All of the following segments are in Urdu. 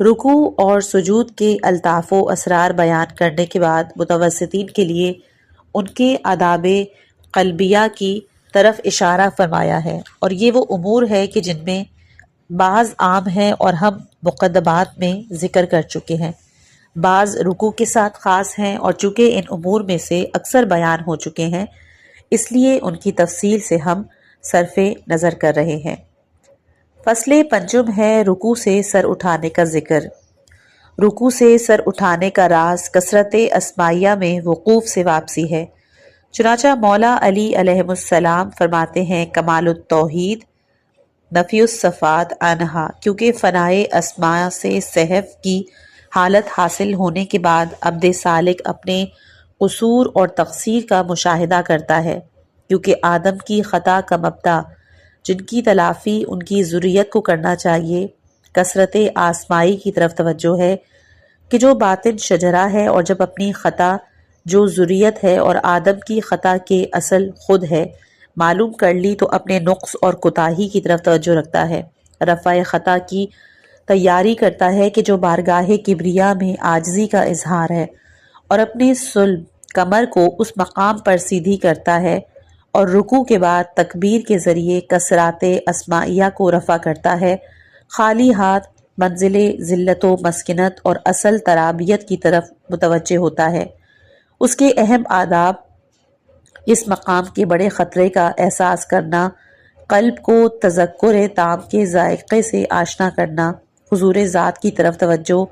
رکوع اور سجود کے الطاف و اسرار بیان کرنے کے بعد متوسطین کے لیے ان کے آداب قلبیہ کی طرف اشارہ فرمایا ہے، اور یہ وہ امور ہے کہ جن میں بعض عام ہیں اور ہم مقدمات میں ذکر کر چکے ہیں، بعض رکوع کے ساتھ خاص ہیں، اور چونکہ ان امور میں سے اکثر بیان ہو چکے ہیں اس لیے ان کی تفصیل سے ہم صرف نظر کر رہے ہیں۔ فصل پنجم ہے رکوع سے سر اٹھانے کا ذکر۔ رکوع سے سر اٹھانے کا راز کثرت اسمائیہ میں وقوف سے واپسی ہے۔ چنانچہ مولا علی علیہ السلام فرماتے ہیں کمال التوحید نفی الصفات عنہا، کیونکہ فنائے اسماء سے صحف کی حالت حاصل ہونے کے بعد عبد سالک اپنے قصور اور تقصیر کا مشاہدہ کرتا ہے، کیونکہ آدم کی خطا کا مبدا جن کی تلافی ان کی ذریت کو کرنا چاہیے، کثرت آسمائی کی طرف توجہ ہے کہ جو باطن شجرہ ہے، اور جب اپنی خطا جو ذریت ہے اور آدم کی خطا کے اصل خود ہے معلوم کر لی تو اپنے نقص اور کوتاہی کی طرف توجہ رکھتا ہے، رفع خطا کی تیاری کرتا ہے کہ جو بارگاہ کبریا میں عاجزی کا اظہار ہے، اور اپنے صلب کمر کو اس مقام پر سیدھی کرتا ہے، اور رکوع کے بعد تکبیر کے ذریعے کثرات اسمائیہ کو رفع کرتا ہے، خالی ہاتھ منزل ذلت و مسکنت اور اصل ترابیت کی طرف متوجہ ہوتا ہے۔ اس کے اہم آداب اس مقام کے بڑے خطرے کا احساس کرنا، قلب کو تذکر تام کے ذائقے سے آشنا کرنا، حضور ذات کی طرف توجہ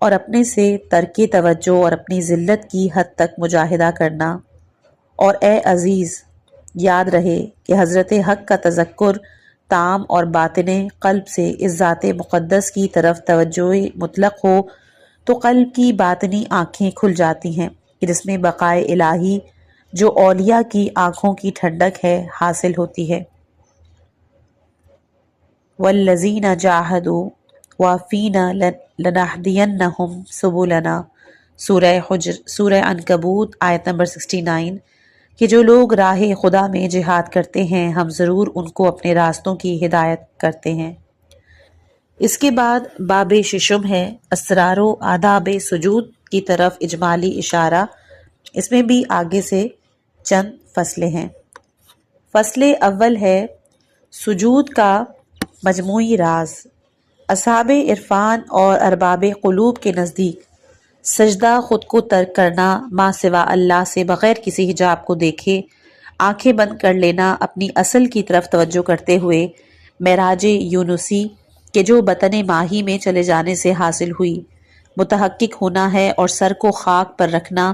اور اپنے سے ترک توجہ اور اپنی ذلت کی حد تک مجاہدہ کرنا، اور اے عزیز یاد رہے کہ حضرت حق کا تذکر تام اور باطن قلب سے اس ذات مقدس کی طرف توجہ مطلق ہو تو قلب کی باطنی آنکھیں کھل جاتی ہیں کہ جس میں بقائے الہی جو اولیاء کی آنکھوں کی ٹھنڈک ہے حاصل ہوتی ہے۔ والذین جاہدوا وفینا لنہدینہم سبلنا، سورہ عنکبوت آیت نمبر 69، کہ جو لوگ راہ خدا میں جہاد کرتے ہیں ہم ضرور ان کو اپنے راستوں کی ہدایت کرتے ہیں۔ اس کے بعد باب ششم ہے اسرار و آداب سجود کی طرف اجمالی اشارہ، اس میں بھی آگے سے چند فصلیں ہیں۔ فصل اول ہے سجود کا مجموعی راز۔ اصحاب عرفان اور ارباب قلوب کے نزدیک سجدہ خود کو ترک کرنا، ما سوا اللہ سے بغیر کسی حجاب کو دیکھے آنکھیں بند کر لینا، اپنی اصل کی طرف توجہ کرتے ہوئے معراج یونسی کہ جو بطن ماہی میں چلے جانے سے حاصل ہوئی متحقق ہونا ہے، اور سر کو خاک پر رکھنا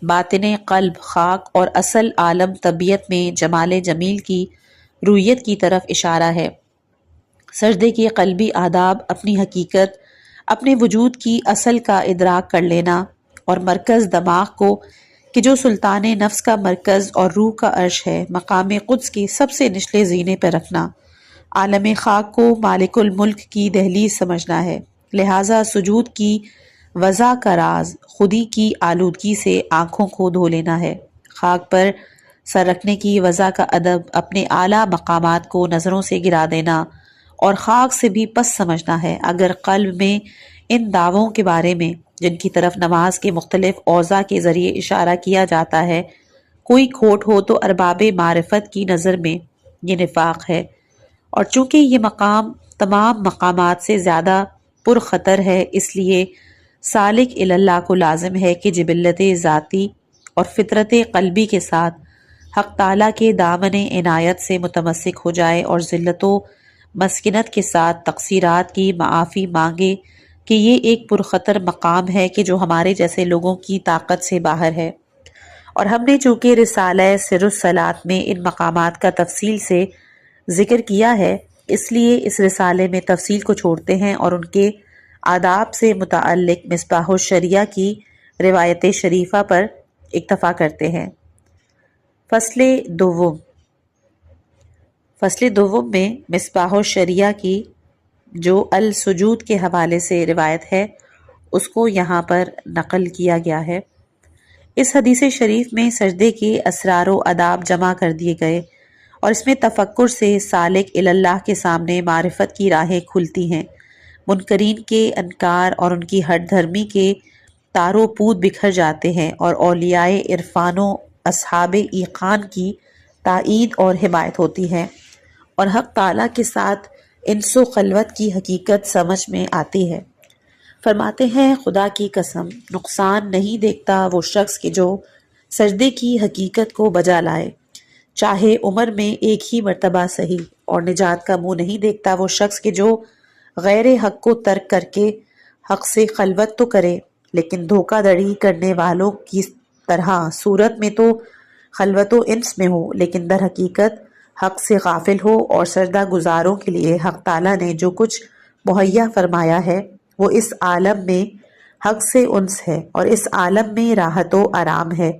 باطن قلب خاک اور اصل عالم طبیعت میں جمال جمیل کی رویت کی طرف اشارہ ہے۔ سجدے کے قلبی آداب اپنی حقیقت، اپنے وجود کی اصل کا ادراک کر لینا، اور مرکز دماغ کو کہ جو سلطان نفس کا مرکز اور روح کا عرش ہے مقام قدس کی سب سے نچلے زینے پر رکھنا، عالم خاک کو مالک الملک کی دہلیز سمجھنا ہے۔ لہٰذا سجود کی وضع کا راز خودی کی آلودگی سے آنکھوں کو دھو لینا ہے۔ خاک پر سر رکھنے کی وضع کا ادب اپنے اعلیٰ مقامات کو نظروں سے گرا دینا اور خاک سے بھی پس سمجھنا ہے۔ اگر قلب میں ان دعووں کے بارے میں جن کی طرف نماز کے مختلف اوضاع کے ذریعے اشارہ کیا جاتا ہے کوئی کھوٹ ہو تو ارباب معرفت کی نظر میں یہ نفاق ہے، اور چونکہ یہ مقام تمام مقامات سے زیادہ پرخطر ہے اس لیے سالک اللہ کو لازم ہے کہ جبلت ذاتی اور فطرت قلبی کے ساتھ حق تعالیٰ کے دامن عنایت سے متمسک ہو جائے، اور ذلت و مسکنت کے ساتھ تقصیرات کی معافی مانگے کہ یہ ایک پرخطر مقام ہے کہ جو ہمارے جیسے لوگوں کی طاقت سے باہر ہے، اور ہم نے چونکہ رسالہ سر الصلاۃ میں ان مقامات کا تفصیل سے ذکر کیا ہے اس لیے اس رسالے میں تفصیل کو چھوڑتے ہیں اور ان کے آداب سے متعلق مصباح الشریعہ کی روایت شریفہ پر اکتفا کرتے ہیں۔ فصل دوم میں مصباح الشریعہ کی جو السجود کے حوالے سے روایت ہے اس کو یہاں پر نقل کیا گیا ہے۔ اس حدیث شریف میں سجدے کے اسرار و آداب جمع کر دیے گئے، اور اس میں تفکر سے سالک اللہ کے سامنے معرفت کی راہیں کھلتی ہیں۔ منکرین کے انکار اور ان کی ہٹ دھرمی کے تارو پود بکھر جاتے ہیں، اور اولیاء عرفان و اصحاب ایقان کی تائید اور حمایت ہوتی ہے، اور حق تعالیٰ کے ساتھ انس و خلوت کی حقیقت سمجھ میں آتی ہے۔ فرماتے ہیں خدا کی قسم نقصان نہیں دیکھتا وہ شخص کہ جو سجدے کی حقیقت کو بجا لائے، چاہے عمر میں ایک ہی مرتبہ صحیح، اور نجات کا منہ نہیں دیکھتا وہ شخص کہ جو غیر حق کو ترک کر کے حق سے خلوت تو کرے لیکن دھوکہ دڑی کرنے والوں کی طرح صورت میں تو خلوت و انس میں ہو لیکن در حقیقت حق سے غافل ہو، اور سجدہ گزاروں کے لیے حق تعالیٰ نے جو کچھ مہیا فرمایا ہے وہ اس عالم میں حق سے انس ہے، اور اس عالم میں راحت و آرام ہے،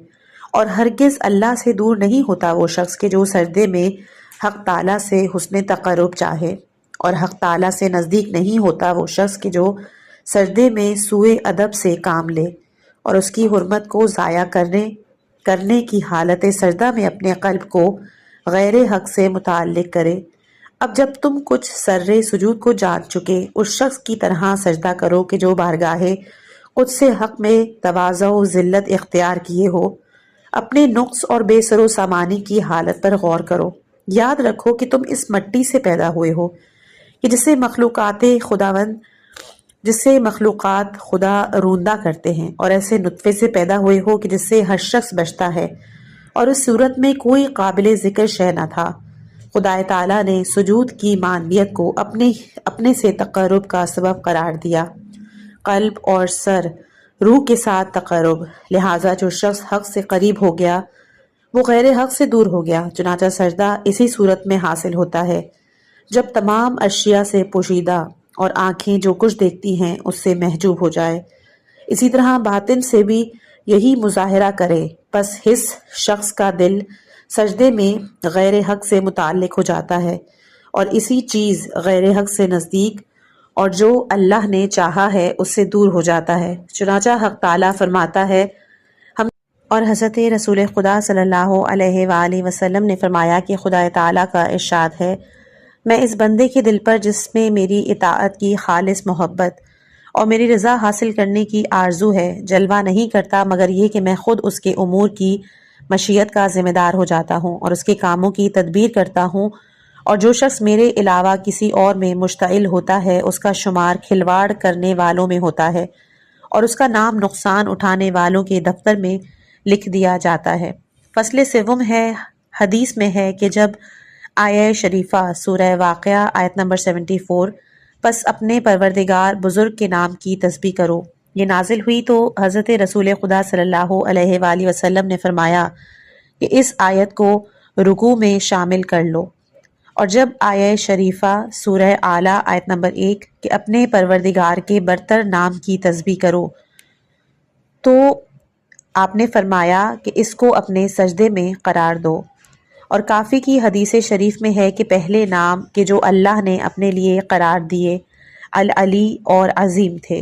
اور ہرگز اللہ سے دور نہیں ہوتا وہ شخص کہ جو سجدے میں حق تعالیٰ سے حسن تقرب چاہے، اور حق تعالیٰ سے نزدیک نہیں ہوتا وہ شخص کہ جو سجدے میں سوء ادب سے کام لے، اور اس کی حرمت کو ضائع کرنے کی حالت سجدہ میں اپنے قلب کو غیر حق سے متعلق کرے۔ اب جب تم کچھ سر سجود کو جان چکے، اس شخص کی طرح سجدہ کرو کہ جو بارگاہ قدس حق میں تواضع و ذلت اختیار کیے ہو۔ اپنے نقص اور بے سر و سامانی کی حالت پر غور کرو۔ یاد رکھو کہ تم اس مٹی سے پیدا ہوئے ہو کہ جسے مخلوقات خدا روندہ کرتے ہیں، اور ایسے نطفے سے پیدا ہوئے ہو کہ جس سے ہر شخص بچتا ہے، اور اس صورت میں کوئی قابل ذکر شے نہ تھا۔ خدا تعالیٰ نے سجود کی معنویت کو اپنے سے تقرب کا سبب قرار دیا، قلب اور سر روح کے ساتھ تقرب، لہٰذا جو شخص حق سے قریب ہو گیا وہ غیر حق سے دور ہو گیا۔ چنانچہ سجدہ اسی صورت میں حاصل ہوتا ہے جب تمام اشیاء سے پوشیدہ اور آنکھیں جو کچھ دیکھتی ہیں اس سے محجوب ہو جائے۔ اسی طرح باطن سے بھی یہی مظاہرہ کرے، پس حس شخص کا دل سجدے میں غیر حق سے متعلق ہو جاتا ہے، اور اسی چیز غیر حق سے نزدیک، اور جو اللہ نے چاہا ہے اس سے دور ہو جاتا ہے۔ چنانچہ حق تعالیٰ فرماتا ہے اور حضرت رسول خدا صلی اللہ علیہ وآلہ وسلم نے فرمایا کہ خدا تعالیٰ کا ارشاد ہے، میں اس بندے کے دل پر جس میں میری اطاعت کی خالص محبت اور میری رضا حاصل کرنے کی آرزو ہے جلوہ نہیں کرتا مگر یہ کہ میں خود اس کے امور کی مشیت کا ذمہ دار ہو جاتا ہوں اور اس کے کاموں کی تدبیر کرتا ہوں، اور جو شخص میرے علاوہ کسی اور میں مشتعل ہوتا ہے اس کا شمار کھلواڑ کرنے والوں میں ہوتا ہے، اور اس کا نام نقصان اٹھانے والوں کے دفتر میں لکھ دیا جاتا ہے۔ فصل سوم ہے، حدیث میں ہے کہ جب آیہ شریفہ سورہ واقعہ آیت نمبر 74 پس اپنے پروردگار بزرگ کے نام کی تسبیح کرو یہ نازل ہوئی تو حضرت رسول خدا صلی اللہ علیہ وآلہ وسلم نے فرمایا کہ اس آیت کو رکوع میں شامل کر لو، اور جب آیہ شریفہ سورہ اعلیٰ آیت نمبر 1 کہ اپنے پروردگار کے برتر نام کی تسبیح کرو تو آپ نے فرمایا کہ اس کو اپنے سجدے میں قرار دو، اور کافی کی حدیث شریف میں ہے کہ پہلے نام کہ جو اللہ نے اپنے لیے قرار دیے العلی اور عظیم تھے،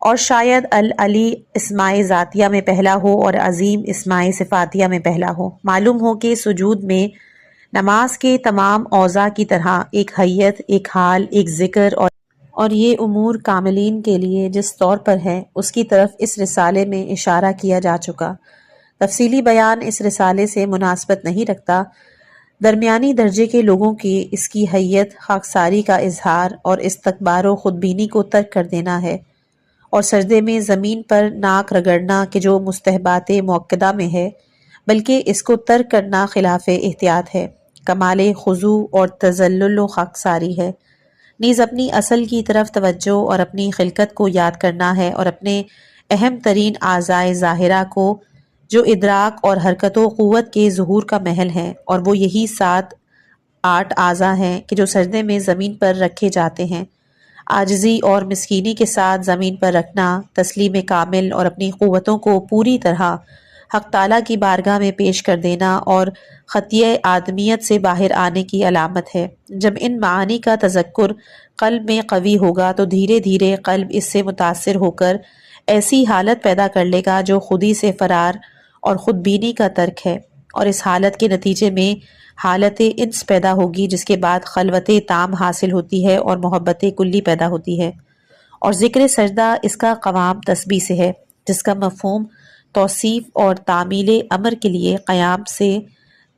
اور شاید العلی اسماء ذاتیہ میں پہلا ہو اور عظیم اسماء صفاتیہ میں پہلا ہو۔ معلوم ہو کہ سجود میں نماز کے تمام اوضاع کی طرح ایک حیت، ایک حال، ایک ذکر اور یہ امور کاملین کے لیے جس طور پر ہے اس کی طرف اس رسالے میں اشارہ کیا جا چکا۔ تفصیلی بیان اس رسالے سے مناسبت نہیں رکھتا۔ درمیانی درجے کے لوگوں کی اس کی حیت خاکساری کا اظہار اور استکبار و خودبینی کو ترک کر دینا ہے، اور سجدے میں زمین پر ناک رگڑنا کہ جو مستحبات مؤکدہ میں ہے بلکہ اس کو ترک کرنا خلاف احتیاط ہے، کمال خضوع اور تذلل و خاکساری ہے۔ نیز اپنی اصل کی طرف توجہ اور اپنی خلقت کو یاد کرنا ہے، اور اپنے اہم ترین اعضائے ظاہرہ کو جو ادراک اور حرکت و قوت کے ظہور کا محل ہیں، اور وہ یہی 7-8 اعضاء ہیں کہ جو سجدے میں زمین پر رکھے جاتے ہیں، عاجزی اور مسکینی کے ساتھ زمین پر رکھنا تسلیم کامل اور اپنی قوتوں کو پوری طرح حق تعالیٰ کی بارگاہ میں پیش کر دینا اور خطیہ آدمیت سے باہر آنے کی علامت ہے۔ جب ان معانی کا تذکر قلب میں قوی ہوگا تو دھیرے دھیرے قلب اس سے متاثر ہو کر ایسی حالت پیدا کر لے گا جو خودی سے فرار اور خود بینی کا ترک ہے، اور اس حالت کے نتیجے میں حالت انس پیدا ہوگی، جس کے بعد خلوت تام حاصل ہوتی ہے اور محبت کلی پیدا ہوتی ہے۔ اور ذکر سجدہ اس کا قوام تسبیح سے ہے، جس کا مفہوم توصیف اور تعمیل امر کے لیے قیام سے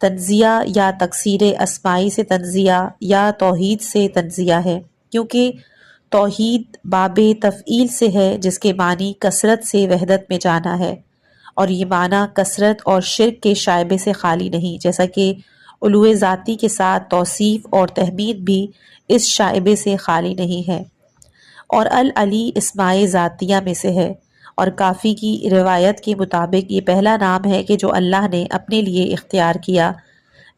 تنزیہ یا تکثیر اسمائی سے تنزیہ یا توحید سے تنزیہ ہے، کیونکہ توحید باب تفعیل سے ہے، جس کے معنی کثرت سے وحدت میں جانا ہے، اور یہ معنی کثرت اور شرک کے شائبے سے خالی نہیں، جیسا کہ علو ذاتی کے ساتھ توصیف اور تحمید بھی اس شائبے سے خالی نہیں ہے۔ اور العلی اسماء ذاتیہ میں سے ہے، اور کافی کی روایت کے مطابق یہ پہلا نام ہے کہ جو اللہ نے اپنے لیے اختیار کیا،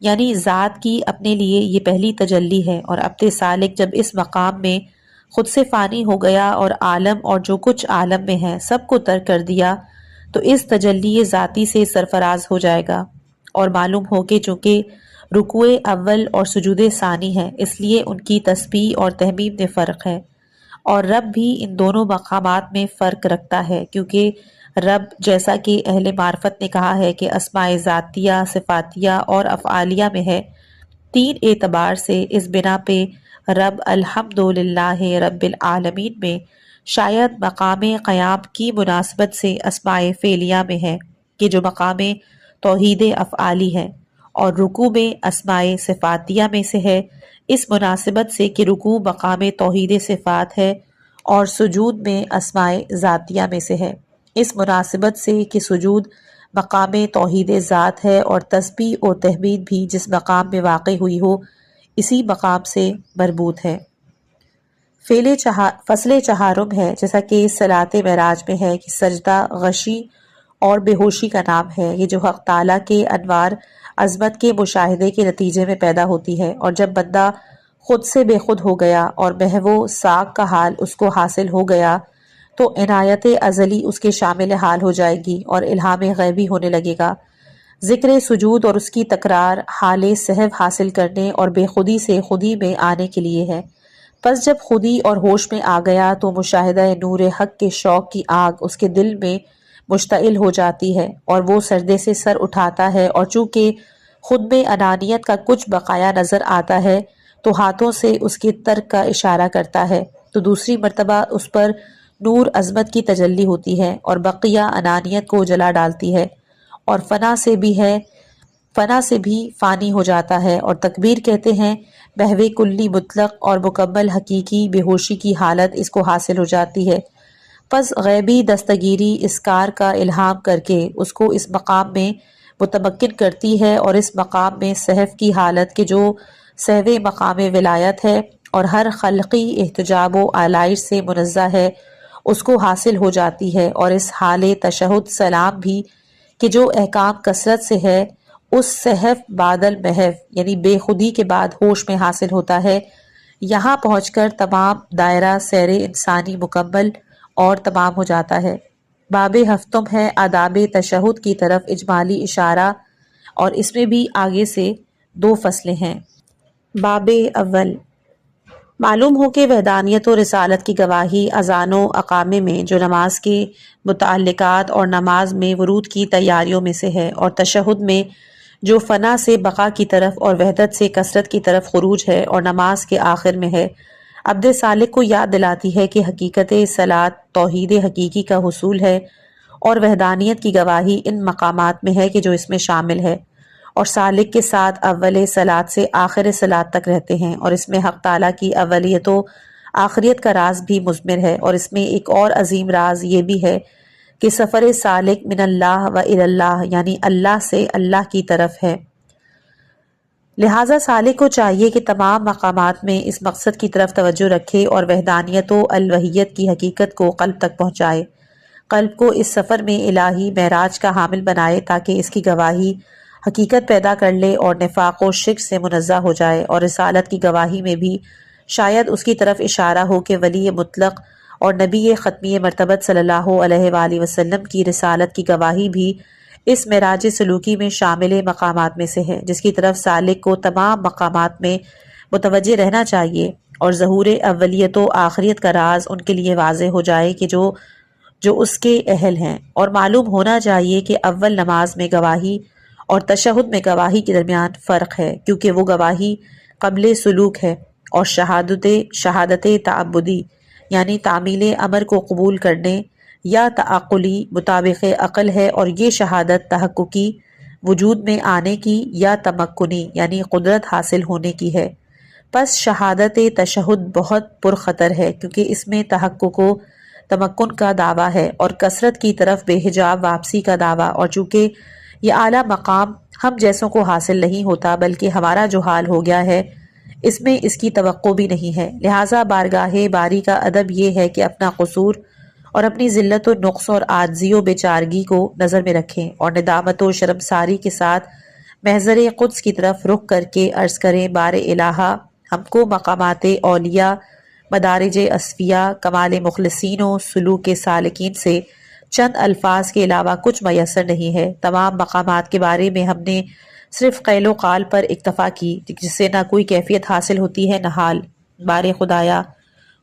یعنی ذات کی اپنے لیے یہ پہلی تجلی ہے۔ اور عبد سالک جب اس مقام میں خود سے فانی ہو گیا اور عالم اور جو کچھ عالم میں ہے سب کو ترک کر دیا، تو اس تجلی ذاتی سے سرفراز ہو جائے گا۔ اور معلوم ہو کہ چونکہ رکوع اول اور سجود ثانی ہے، اس لیے ان کی تسبیح اور تحمید میں فرق ہے، اور رب بھی ان دونوں مقامات میں فرق رکھتا ہے، کیونکہ رب، جیسا کہ اہل معرفت نے کہا ہے کہ اسماء ذاتیہ، صفاتیہ اور افعالیہ میں ہے، تین اعتبار سے اس بنا پہ رب الحمدللہ رب العالمین میں شاید مقام قیام کی مناسبت سے اسماء فعلیہ میں ہے کہ جو مقام توحید افعالی ہے، اور رکوع میں اسماء صفاتیہ میں سے ہے اس مناسبت سے کہ رکوع مقام توحید صفات ہے، اور سجود میں اسماء ذاتیہ میں سے ہے اس مناسبت سے کہ سجود مقام توحید ذات ہے، اور تسبیح و تحمید بھی جس مقام میں واقع ہوئی ہو اسی مقام سے مربوط ہے۔ فصل چہارم ہے، جیسا کہ صلاۃ معراج میں ہے کہ سجدہ غشی اور بے ہوشی کا نام ہے، یہ جو حق تعالیٰ کے انوار عظمت کے مشاہدے کے نتیجے میں پیدا ہوتی ہے، اور جب بندہ خود سے بے خود ہو گیا اور محو ساک کا حال اس کو حاصل ہو گیا، تو عنایت ازلی اس کے شامل حال ہو جائے گی اور الہام غیبی ہونے لگے گا۔ ذکر سجود اور اس کی تکرار حال صحو حاصل کرنے اور بے خودی سے خودی میں آنے کے لیے ہے۔ پس جب خودی اور ہوش میں آ گیا تو مشاہدہ نور حق کے شوق کی آگ اس کے دل میں مشتعل ہو جاتی ہے، اور وہ سجدے سے سر اٹھاتا ہے، اور چونکہ خود میں انانیت کا کچھ بقایا نظر آتا ہے تو ہاتھوں سے اس کے ترک کا اشارہ کرتا ہے، تو دوسری مرتبہ اس پر نور عظمت کی تجلی ہوتی ہے اور بقیہ انانیت کو جلا ڈالتی ہے، اور فنا سے بھی فانی ہو جاتا ہے، اور تکبیر کہتے ہیں محو کلی مطلق اور مکمل حقیقی بے ہوشی کی حالت اس کو حاصل ہو جاتی ہے۔ پس غیبی دستگیری اسکار کا الہام کر کے اس کو اس مقام میں متمکن کرتی ہے، اور اس مقام میں صحف کی حالت کے جو سہو مقام ولایت ہے اور ہر خلقی احتجاب و آلائش سے منزہ ہے اس کو حاصل ہو جاتی ہے، اور اس حال تشہد سلام بھی کہ جو احکام کثرت سے ہے اس صحف بعد المحو یعنی بے خودی کے بعد ہوش میں حاصل ہوتا ہے۔ یہاں پہنچ کر تمام دائرہ سیر انسانی مکمل اور تمام ہو جاتا ہے۔ باب ہفتم ہے آداب تشہد کی طرف اجمالی اشارہ، اور اس میں بھی آگے سے 2 فصلیں ہیں۔ باب اول، معلوم ہو کہ وحدانیت و رسالت کی گواہی اذان و اقامے میں جو نماز کے متعلقات اور نماز میں ورود کی تیاریوں میں سے ہے، اور تشہد میں جو فنا سے بقا کی طرف اور وحدت سے کثرت کی طرف خروج ہے، اور نماز کے آخر میں ہے، عبد سالک کو یاد دلاتی ہے کہ حقیقت صلاۃ توحید حقیقی کا حصول ہے، اور وحدانیت کی گواہی ان مقامات میں ہے کہ جو اس میں شامل ہے، اور سالک کے ساتھ اول صلاۃ سے آخر صلاۃ تک رہتے ہیں، اور اس میں حق تعالیٰ کی اولیت و آخریت کا راز بھی مضمر ہے، اور اس میں ایک اور عظیم راز یہ بھی ہے کہ سفر سالک من اللہ و الی اللہ یعنی اللہ سے اللہ کی طرف ہے۔ لہٰذا سالک کو چاہیے کہ تمام مقامات میں اس مقصد کی طرف توجہ رکھے اور وحدانیت و الوہیت کی حقیقت کو قلب تک پہنچائے، قلب کو اس سفر میں الہی معراج کا حامل بنائے تاکہ اس کی گواہی حقیقت پیدا کر لے اور نفاق و شرک سے منزہ ہو جائے، اور رسالت کی گواہی میں بھی شاید اس کی طرف اشارہ ہو کہ ولی مطلق اور نبی ختمی مرتبت صلی اللہ علیہ وآلہ وسلم کی رسالت کی گواہی بھی اس معراج سلوکی میں شامل مقامات میں سے ہے، جس کی طرف سالک کو تمام مقامات میں متوجہ رہنا چاہیے، اور ظہور اولیت و آخریت کا راز ان کے لیے واضح ہو جائے کہ جو اس کے اہل ہیں، اور معلوم ہونا چاہیے کہ اول نماز میں گواہی اور تشہد میں گواہی کے درمیان فرق ہے، کیونکہ وہ گواہی قبل سلوک ہے، اور شہادت تعبدی یعنی تعمیل امر کو قبول کرنے یا تعقلی مطابق عقل ہے، اور یہ شہادت تحققی وجود میں آنے کی یا تمکنی یعنی قدرت حاصل ہونے کی ہے۔ پس شہادت تشہد بہت پرخطر ہے، کیونکہ اس میں تحقق و تمکن کا دعویٰ ہے اور کثرت کی طرف بے حجاب واپسی کا دعویٰ، اور چونکہ یہ اعلیٰ مقام ہم جیسوں کو حاصل نہیں ہوتا بلکہ ہمارا جو حال ہو گیا ہے اس میں اس کی توقع بھی نہیں ہے، لہٰذا بارگاہ باری کا ادب یہ ہے کہ اپنا قصور اور اپنی ذلت و نقص اور عاجزی و بیچارگی کو نظر میں رکھیں، اور ندامت و شرمساری کے ساتھ محضر قدس کی طرف رخ کر کے عرض کریں، بار الہا ہم کو مقامات اولیاء، مدارج اصفیاء، کمال مخلصین و سلوک سالکین سے چند الفاظ کے علاوہ کچھ میسر نہیں ہے۔ تمام مقامات کے بارے میں ہم نے صرف قیل و قال پر اکتفا کی، جس سے نہ کوئی کیفیت حاصل ہوتی ہے نہ حال۔ بار خدایا،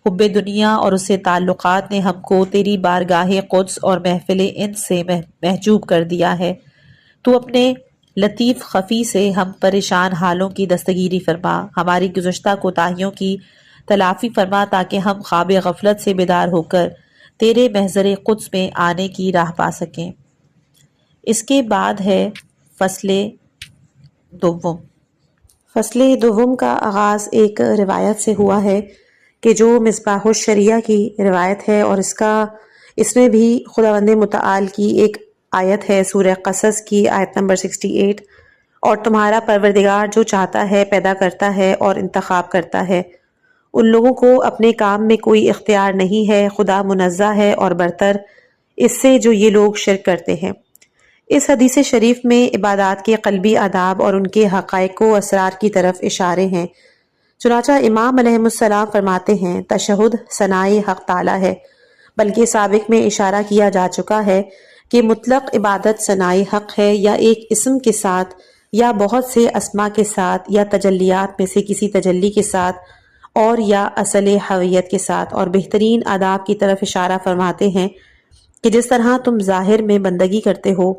حب دنیا اور اس سے تعلقات نے ہم کو تیری بارگاہ قدس اور محفل انس سے محجوب کر دیا ہے۔ تو اپنے لطیف خفی سے ہم پریشان حالوں کی دستگیری فرما، ہماری گزشتہ کوتاہیوں کی تلافی فرما، تاکہ ہم خواب غفلت سے بیدار ہو کر تیرے محضر قدس میں آنے کی راہ پا سکیں۔ اس کے بعد ہے فصل دوم۔ فصل دوم کا آغاز ایک روایت سے ہوا ہے کہ جو مصباح الشریعہ کی روایت ہے، اور اس میں بھی خداوند متعال کی ایک آیت ہے سورہ قصص کی آیت نمبر 68، اور تمہارا پروردگار جو چاہتا ہے پیدا کرتا ہے اور انتخاب کرتا ہے، ان لوگوں کو اپنے کام میں کوئی اختیار نہیں ہے، خدا منزہ ہے اور برتر اس سے جو یہ لوگ شرک کرتے ہیں۔ اس حدیث شریف میں عبادات کے قلبی آداب اور ان کے حقائق و اسرار کی طرف اشارے ہیں۔ چنانچہ امام علیہ السلام فرماتے ہیں، تشہد ثنائے حق تعالی ہے، بلکہ سابق میں اشارہ کیا جا چکا ہے کہ مطلق عبادت ثنائے حق ہے، یا ایک اسم کے ساتھ یا بہت سے اسما کے ساتھ یا تجلیات میں سے کسی تجلی کے ساتھ اور یا اصل حویت کے ساتھ، اور بہترین آداب کی طرف اشارہ فرماتے ہیں کہ جس طرح تم ظاہر میں بندگی کرتے ہو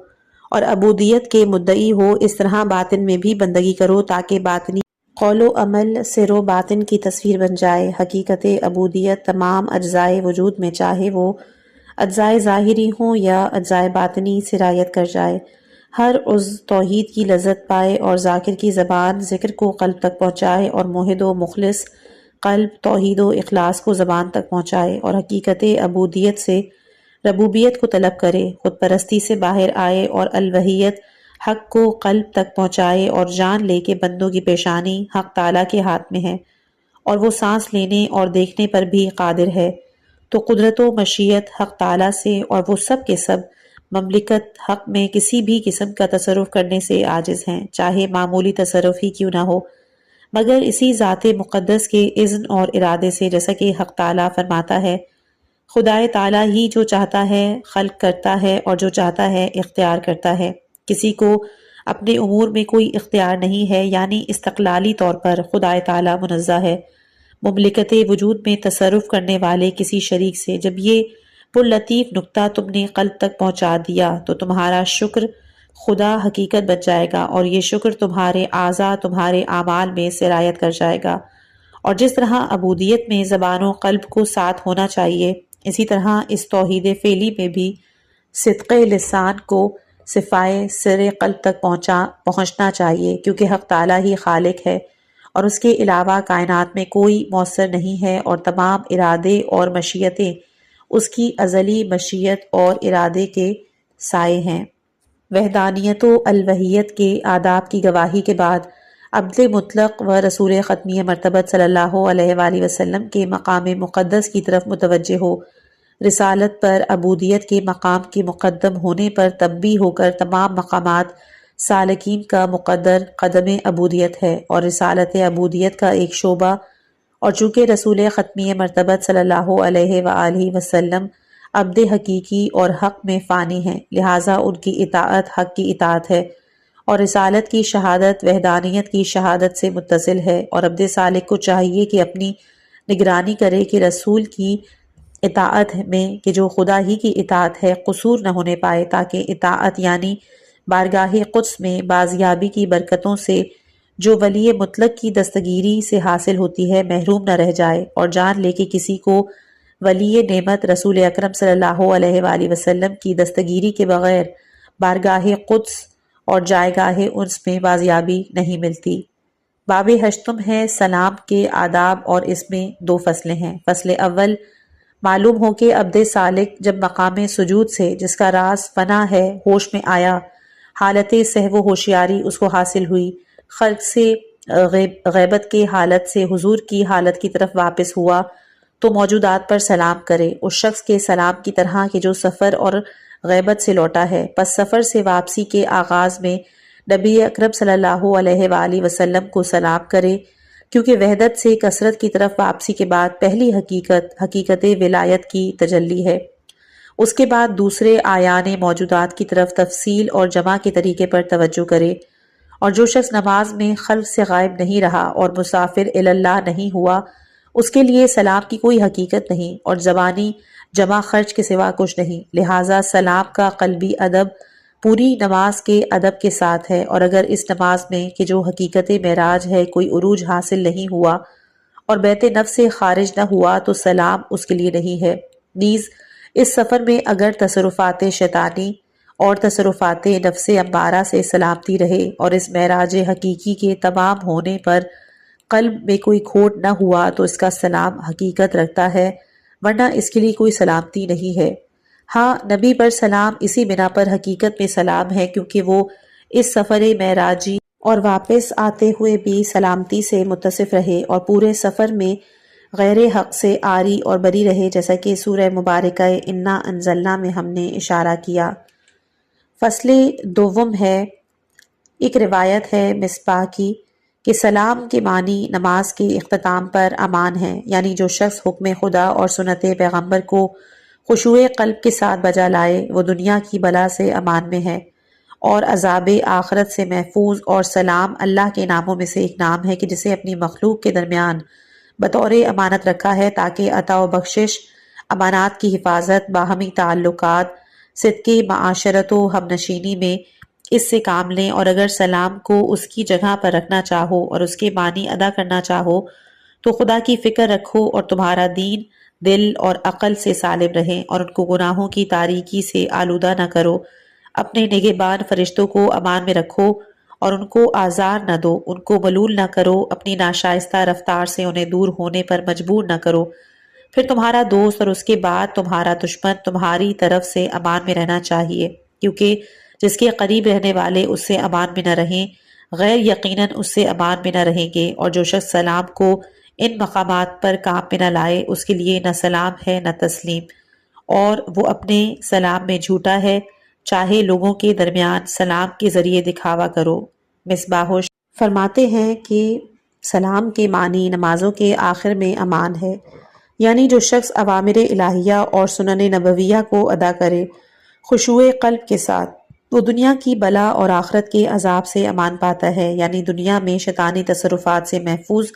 اور عبودیت کے مدعی ہو، اس طرح باطن میں بھی بندگی کرو، تاکہ باطنی قول و عمل سر و باطن کی تصویر بن جائے۔ حقیقت عبودیت تمام اجزائے وجود میں، چاہے وہ اجزائے ظاہری ہوں یا اجزائے باطنی، سرایت کر جائے۔ ہر عضو توحید کی لذت پائے، اور ذاکر کی زبان ذکر کو قلب تک پہنچائے، اور موحد و مخلص قلب توحید و اخلاص کو زبان تک پہنچائے، اور حقیقت عبودیت سے ربوبیت کو طلب کرے، خود پرستی سے باہر آئے، اور الوہیت حق کو قلب تک پہنچائے، اور جان لے کہ بندوں کی پیشانی حق تعالیٰ کے ہاتھ میں ہے، اور وہ سانس لینے اور دیکھنے پر بھی قادر ہے۔ تو قدرت و مشیت حق تعالیٰ سے، اور وہ سب کے سب مملکت حق میں کسی بھی قسم کا تصرف کرنے سے عاجز ہیں، چاہے معمولی تصرف ہی کیوں نہ ہو، مگر اسی ذات مقدس کے اذن اور ارادے سے، جیسا کہ حق تعالیٰ فرماتا ہے، خدائے تعالیٰ ہی جو چاہتا ہے خلق کرتا ہے، اور جو چاہتا ہے اختیار کرتا ہے۔ کسی کو اپنے امور میں کوئی اختیار نہیں ہے، یعنی استقلالی طور پر خدائے تعالیٰ منزہ ہے مملکت وجود میں تصرف کرنے والے کسی شریک سے۔ جب یہ پر لطیف نکتہ تم نے قلب تک پہنچا دیا تو تمہارا شکر خدا حقیقت بن جائے گا، اور یہ شکر تمہارے اعضاء تمہارے اعمال میں سرایت کر جائے گا۔ اور جس طرح عبودیت میں زبان و قلب کو ساتھ ہونا چاہیے، اسی طرح اس توحید فعلی میں بھی صدق لسان کو صفائے سر قلب تک پہنچنا چاہیے، کیونکہ حق تعالیٰ ہی خالق ہے، اور اس کے علاوہ کائنات میں کوئی مؤثر نہیں ہے، اور تمام ارادے اور مشیتیں اس کی ازلی مشیت اور ارادے کے سائے ہیں۔ وحدانیت و الوہیت کے آداب کی گواہی کے بعد عبد مطلق و رسول ختمی مرتبت صلی اللہ علیہ وآلہ وسلم کے مقام مقدس کی طرف متوجہ ہو۔ رسالت پر عبودیت کے مقام کے مقدم ہونے پر تنبیہ ہو کر تمام مقامات سالکین کا مقدر قدم عبودیت ہے، اور رسالت عبودیت کا ایک شعبہ، اور چونکہ رسول ختمی مرتبت صلی اللہ علیہ وآلہ وسلم عبد حقیقی اور حق میں فانی ہیں، لہٰذا ان کی اطاعت حق کی اطاعت ہے، اور رسالت کی شہادت وحدانیت کی شہادت سے متصل ہے، اور عبد سالک کو چاہیے کہ اپنی نگرانی کرے کہ رسول کی اطاعت میں کہ جو خدا ہی کی اطاعت ہے قصور نہ ہونے پائے، تاکہ اطاعت یعنی بارگاہ قدس میں بازیابی کی برکتوں سے جو ولی مطلق کی دستگیری سے حاصل ہوتی ہے محروم نہ رہ جائے، اور جان لے کہ کسی کو ولی نعمت رسول اکرم صلی اللہ علیہ وآلہ وسلم کی دستگیری کے بغیر بارگاہ قدس اور جائگاہ انس میں بازیابی نہیں ملتی۔ باب ہشتم ہے سلام کے آداب، اور اس میں 2 فصلیں ہیں۔ فصل اول، معلوم ہو کہ عبد سالک جب مقام سجود سے جس کا راز فنا ہے ہوش میں آیا، حالت سہو و ہوشیاری اس کو حاصل ہوئی، خلق سے غیبت کے حالت سے حضور کی حالت کی طرف واپس ہوا، تو موجودات پر سلام کرے، اس شخص کے سلام کی طرح کہ جو سفر اور غیبت سے لوٹا ہے۔ پس سفر سے واپسی کے آغاز میں نبی اکرم صلی اللہ علیہ وآلہ وسلم کو سلام کرے، کیونکہ وحدت سے کثرت کی طرف واپسی کے بعد پہلی حقیقت ولایت کی تجلی ہے۔ اس کے بعد دوسرے آیان موجودات کی طرف تفصیل اور جمع کے طریقے پر توجہ کرے، اور جو شخص نماز میں خلف سے غائب نہیں رہا اور مسافر اللہ نہیں ہوا، اس کے لیے سلام کی کوئی حقیقت نہیں اور زبانی جمع خرچ کے سوا کچھ نہیں، لہٰذا سلام کا قلبی ادب پوری نماز کے ادب کے ساتھ ہے، اور اگر اس نماز میں کہ جو حقیقت معراج ہے کوئی عروج حاصل نہیں ہوا اور بیت نفس سے خارج نہ ہوا تو سلام اس کے لیے نہیں ہے۔ نیز اس سفر میں اگر تصرفات شیطانی اور تصرفات نفس امارہ سے سلامتی رہے اور اس معراج حقیقی کے تمام ہونے پر قلب میں کوئی کھوٹ نہ ہوا تو اس کا سلام حقیقت رکھتا ہے، ورنہ اس کے لیے کوئی سلامتی نہیں ہے۔ ہاں، نبی پر سلام اسی بنا پر حقیقت میں سلام ہے کیونکہ وہ اس سفر معراجی اور واپس آتے ہوئے بھی سلامتی سے متصف رہے اور پورے سفر میں غیر حق سے عاری اور بری رہے، جیسا کہ سورہ مبارکہ انا انزلنا میں ہم نے اشارہ کیا۔ فصل دوم ہے، ایک روایت ہے مصباح کی کہ سلام کے معنی نماز کے اختتام پر امان ہے، یعنی جو شخص حکم خدا اور سنت پیغمبر کو خشوع قلب کے ساتھ بجا لائے وہ دنیا کی بلا سے امان میں ہے اور عذاب آخرت سے محفوظ، اور سلام اللہ کے ناموں میں سے ایک نام ہے کہ جسے اپنی مخلوق کے درمیان بطور امانت رکھا ہے تاکہ عطا و بخشش، امانات کی حفاظت، باہمی تعلقات، صدقی معاشرت و ہم نشینی میں اس سے کام لیں، اور اگر سلام کو اس کی جگہ پر رکھنا چاہو اور اس کے معنی ادا کرنا چاہو تو خدا کی فکر رکھو اور تمہارا دین دل اور عقل سے سالم رہیں، اور ان کو گناہوں کی تاریکی سے آلودہ نہ کرو، اپنے نگہبان فرشتوں کو امان میں رکھو اور ان کو آزار نہ دو، ان کو ملول نہ کرو، اپنی ناشائستہ رفتار سے انہیں دور ہونے پر مجبور نہ کرو، پھر تمہارا دوست اور اس کے بعد تمہارا دشمن تمہاری طرف سے امان میں رہنا چاہیے، کیونکہ جس کے قریب رہنے والے اس سے امان میں نہ رہیں غیر یقیناً اس سے امان میں نہ رہیں گے، اور جو شخص سلام کو ان مقامات پر کام میں نہ لائے اس کے لیے نہ سلام ہے نہ تسلیم، اور وہ اپنے سلام میں جھوٹا ہے، چاہے لوگوں کے درمیان سلام کے ذریعے دکھاوا کرو۔ مصباح فرماتے ہیں کہ سلام کے معنی نمازوں کے آخر میں امان ہے، یعنی جو شخص اوامر الہیہ اور سنن نبویہ کو ادا کرے خشوع قلب کے ساتھ وہ دنیا کی بلا اور آخرت کے عذاب سے امان پاتا ہے، یعنی دنیا میں شیطانی تصرفات سے محفوظ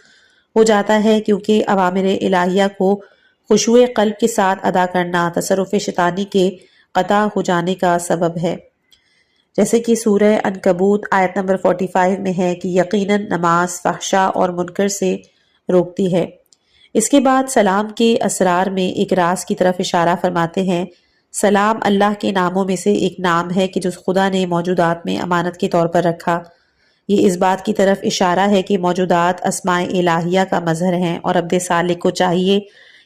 ہو جاتا ہے، کیونکہ اوامر الہیہ کو خشوع قلب کے ساتھ ادا کرنا تصرف شیطانی کے قطع ہو جانے کا سبب ہے، جیسے کہ سورہ عنکبوت آیت نمبر 45 میں ہے کہ یقیناً نماز فحشا اور منکر سے روکتی ہے۔ اس کے بعد سلام کے اسرار میں ایک راز کی طرف اشارہ فرماتے ہیں۔ سلام اللہ کے ناموں میں سے ایک نام ہے کہ جو خدا نے موجودات میں امانت کے طور پر رکھا۔ یہ اس بات کی طرف اشارہ ہے کہ موجودات اسماء الہیہ کا مظہر ہیں، اور عبد سالک کو چاہیے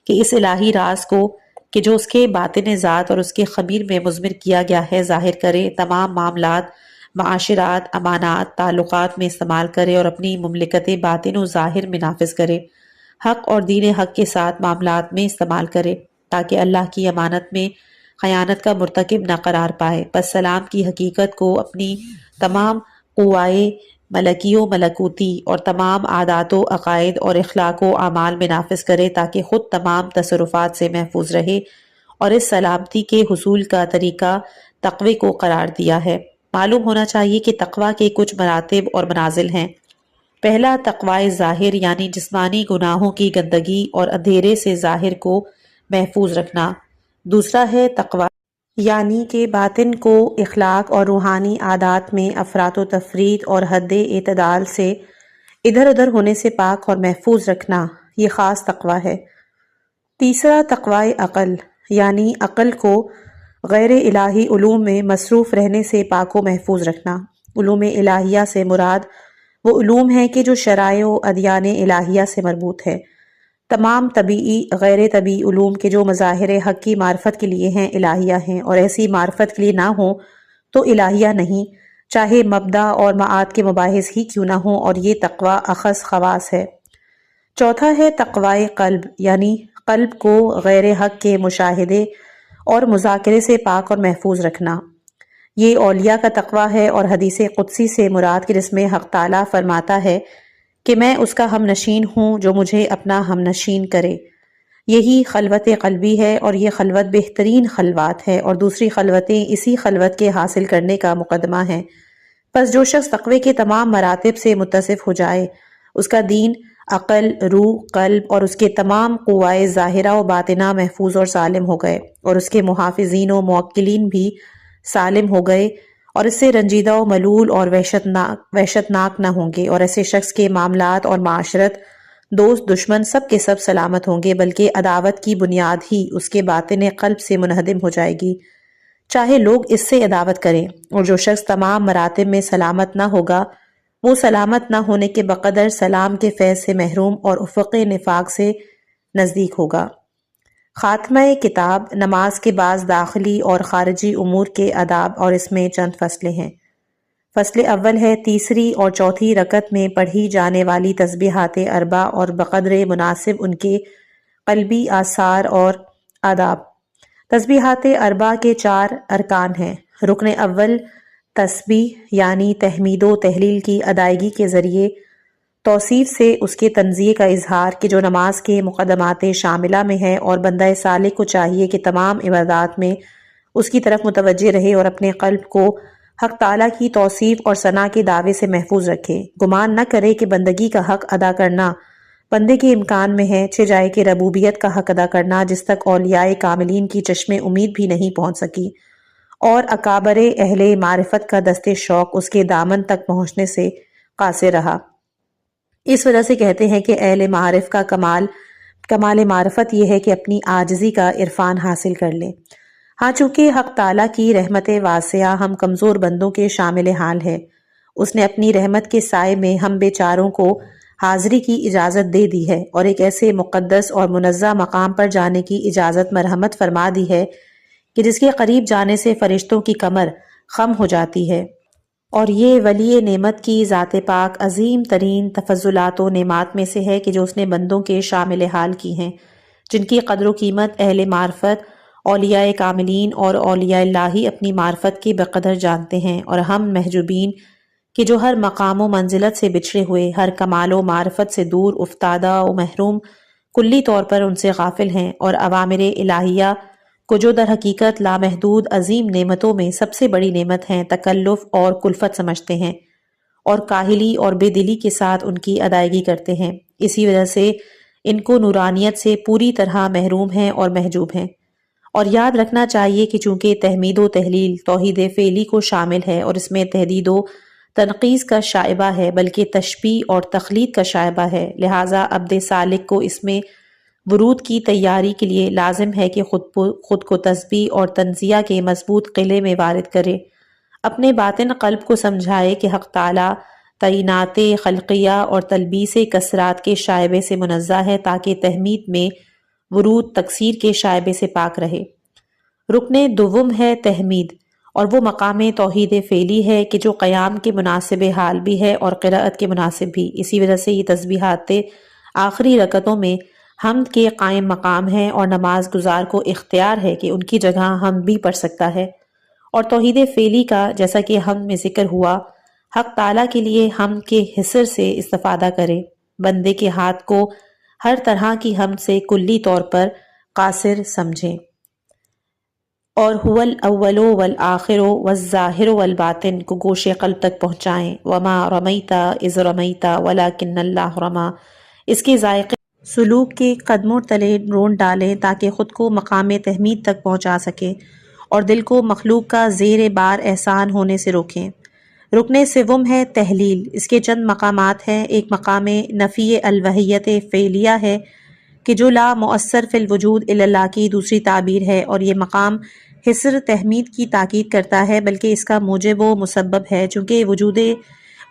کہ اس الہی راز کو کہ جو اس کے باطن ذات اور اس کے خمیر میں مضمر کیا گیا ہے ظاہر کرے، تمام معاملات، معاشرات، امانات، تعلقات میں استعمال کرے اور اپنی مملکت باطن و ظاہر میں نافذ کرے، حق اور دین حق کے ساتھ معاملات میں استعمال کرے تاکہ اللہ کی امانت میں خیانت کا مرتکب نہ قرار پائے۔ پس سلام کی حقیقت کو اپنی تمام قوائے ملکی و ملکوتی اور تمام عادات و عقائد اور اخلاق و اعمال میں نافذ کرے تاکہ خود تمام تصرفات سے محفوظ رہے، اور اس سلامتی کے حصول کا طریقہ تقوی کو قرار دیا ہے۔ معلوم ہونا چاہیے کہ تقوی کے کچھ مراتب اور منازل ہیں۔ پہلا تقوی ظاہر، یعنی جسمانی گناہوں کی گندگی اور اندھیرے سے ظاہر کو محفوظ رکھنا۔ دوسرا ہے تقوی یعنی کہ باطن کو اخلاق اور روحانی عادات میں افراط و تفریط اور حد اعتدال سے ادھر ادھر ہونے سے پاک اور محفوظ رکھنا، یہ خاص تقویٰ ہے۔ تیسرا تقویٰ عقل، یعنی عقل کو غیر الہی علوم میں مصروف رہنے سے پاک و محفوظ رکھنا۔ علوم الہیہ سے مراد وہ علوم ہیں کہ جو شرائع و ادیان الہیہ سے مربوط ہے۔ تمام طبیعی غیر طبیعی علوم کے جو مظاہر حق کی معرفت کے لیے ہیں الہیہ ہیں، اور ایسی معرفت کے لیے نہ ہوں تو الہیہ نہیں، چاہے مبدا اور معاد کے مباحث ہی کیوں نہ ہوں، اور یہ تقویٰ اخص خواص ہے۔ چوتھا ہے تقویٰ قلب، یعنی قلب کو غیر حق کے مشاہدے اور مذاکرے سے پاک اور محفوظ رکھنا۔ یہ اولیاء کا تقویٰ ہے، اور حدیث قدسی سے مراد کہ جس میں حق تعالیٰ فرماتا ہے کہ میں اس کا ہم نشین ہوں جو مجھے اپنا ہم نشین کرے، یہی خلوت قلبی ہے، اور یہ خلوت بہترین خلوات ہے، اور دوسری خلوتیں اسی خلوت کے حاصل کرنے کا مقدمہ ہیں۔ پس جو شخص تقوی کے تمام مراتب سے متصف ہو جائے، اس کا دین، عقل، روح، قلب اور اس کے تمام قوائے ظاہرہ و باطنہ محفوظ اور سالم ہو گئے، اور اس کے محافظین و موکلین بھی سالم ہو گئے، اور اس سے رنجیدہ و ملول اور وحشتناک نہ ہوں گے، اور ایسے شخص کے معاملات اور معاشرت، دوست دشمن سب کے سب سلامت ہوں گے، بلکہ عداوت کی بنیاد ہی اس کے باطن قلب سے منہدم ہو جائے گی، چاہے لوگ اس سے عداوت کریں۔ اور جو شخص تمام مراتب میں سلامت نہ ہوگا، وہ سلامت نہ ہونے کے بقدر سلام کے فیض سے محروم اور افق نفاق سے نزدیک ہوگا۔ خاتمہ کتاب نماز کے بعض داخلی اور خارجی امور کے آداب، اور اس میں چند فصلیں ہیں۔ فصل اول ہے تیسری اور چوتھی رکعت میں پڑھی جانے والی تسبیحات اربع اور بقدر مناسب ان کے قلبی آثار اور آداب۔ تسبیحات اربع کے 4 ارکان ہیں۔ رکن اول تسبیح، یعنی تحمید و تہلیل کی ادائیگی کے ذریعے توصیف سے اس کے تنزیہ کا اظہار کہ جو نماز کے مقدمات شاملہ میں ہے، اور بندہ سالک کو چاہیے کہ تمام عبادات میں اس کی طرف متوجہ رہے اور اپنے قلب کو حق تعالیٰ کی توصیف اور ثنا کے دعوے سے محفوظ رکھے، گمان نہ کرے کہ بندگی کا حق ادا کرنا بندے کے امکان میں ہے، چھے جائے کہ ربوبیت کا حق ادا کرنا جس تک اولیاء کاملین کی چشم امید بھی نہیں پہنچ سکی، اور اکابر اہل معرفت کا دست شوق اس کے دامن تک پہنچنے سے قاصر رہا۔ اس وجہ سے کہتے ہیں کہ اہل معارف کا کمال معرفت یہ ہے کہ اپنی عاجزی کا عرفان حاصل کر لیں۔ ہاں چونکہ حق تعالیٰ کی رحمت واسعہ ہم کمزور بندوں کے شامل حال ہے، اس نے اپنی رحمت کے سائے میں ہم بیچاروں کو حاضری کی اجازت دے دی ہے، اور ایک ایسے مقدس اور منزہ مقام پر جانے کی اجازت مرحمت فرما دی ہے کہ جس کے قریب جانے سے فرشتوں کی کمر خم ہو جاتی ہے، اور یہ ولی نعمت کی ذات پاک عظیم ترین تفضلات و نعمات میں سے ہے کہ جو اس نے بندوں کے شامل حال کی ہیں، جن کی قدر و قیمت اہل معرفت، اولیاء کاملین اور اولیاء اللہ اپنی معرفت کی بقدر جانتے ہیں، اور ہم محجوبین کہ جو ہر مقام و منزلت سے بچھڑے ہوئے، ہر کمال و معرفت سے دور افتادہ و محروم، کلی طور پر ان سے غافل ہیں، اور اوامر الہیہ کو جو در حقیقت لامحدود عظیم نعمتوں میں سب سے بڑی نعمت ہیں تکلف اور کلفت سمجھتے ہیں، اور کاہلی اور بے دلی کے ساتھ ان کی ادائیگی کرتے ہیں، اسی وجہ سے ان کو نورانیت سے پوری طرح محروم ہیں اور محجوب ہیں۔ اور یاد رکھنا چاہیے کہ چونکہ تحمید و تہلیل توحید فعلی کو شامل ہے، اور اس میں تحدید و تنقیص کا شائبہ ہے بلکہ تشبیہ اور تخلیق کا شائبہ ہے، لہٰذا عبد سالک کو اس میں ورود کی تیاری کے لیے لازم ہے کہ خود کو تسبیح اور تنزیہ کے مضبوط قلعے میں وارد کرے، اپنے باطن قلب کو سمجھائے کہ حق تعالیٰ تعینات خلقیہ اور تلبیس کثرات کے شائبے سے منزہ ہے تاکہ تحمید میں ورود تقصیر کے شائبے سے پاک رہے۔ رکن دوم ہے تحمید، اور وہ مقام توحید فعلی ہے کہ جو قیام کے مناسب حال بھی ہے اور قراءت کے مناسب بھی، اسی وجہ سے یہ تسبیحات آخری رکعتوں میں حمد کے قائم مقام ہیں، اور نماز گزار کو اختیار ہے کہ ان کی جگہ حمد بھی پڑھ سکتا ہے، اور توحید فعلی کا جیسا کہ حمد میں ذکر ہوا حق تعالیٰ کے لیے حمد کے حصر سے استفادہ کرے، بندے کے ہاتھ کو ہر طرح کی حمد سے کلی طور پر قاصر سمجھیں، اور هو الاول والآخر والظاہر والباطن کو گوش قلب تک پہنچائیں، وما رمیت اذ رمیت ولکن اللہ رما، اس کے ذائقے سلوک کے قدموں تلے رون ڈالیں تاکہ خود کو مقام تحمید تک پہنچا سکیں، اور دل کو مخلوق کا زیر بار احسان ہونے سے روکیں۔ رکن سوم ہے تحلیل۔ اس کے چند مقامات ہیں۔ ایک مقام نفی الوہیت فعلیہ ہے کہ جو لا مؤثر فی الوجود الا اللہ کی دوسری تعبیر ہے، اور یہ مقام حصر تحمید کی تاکید کرتا ہے، بلکہ اس کا موجب و مسبب ہے، چونکہ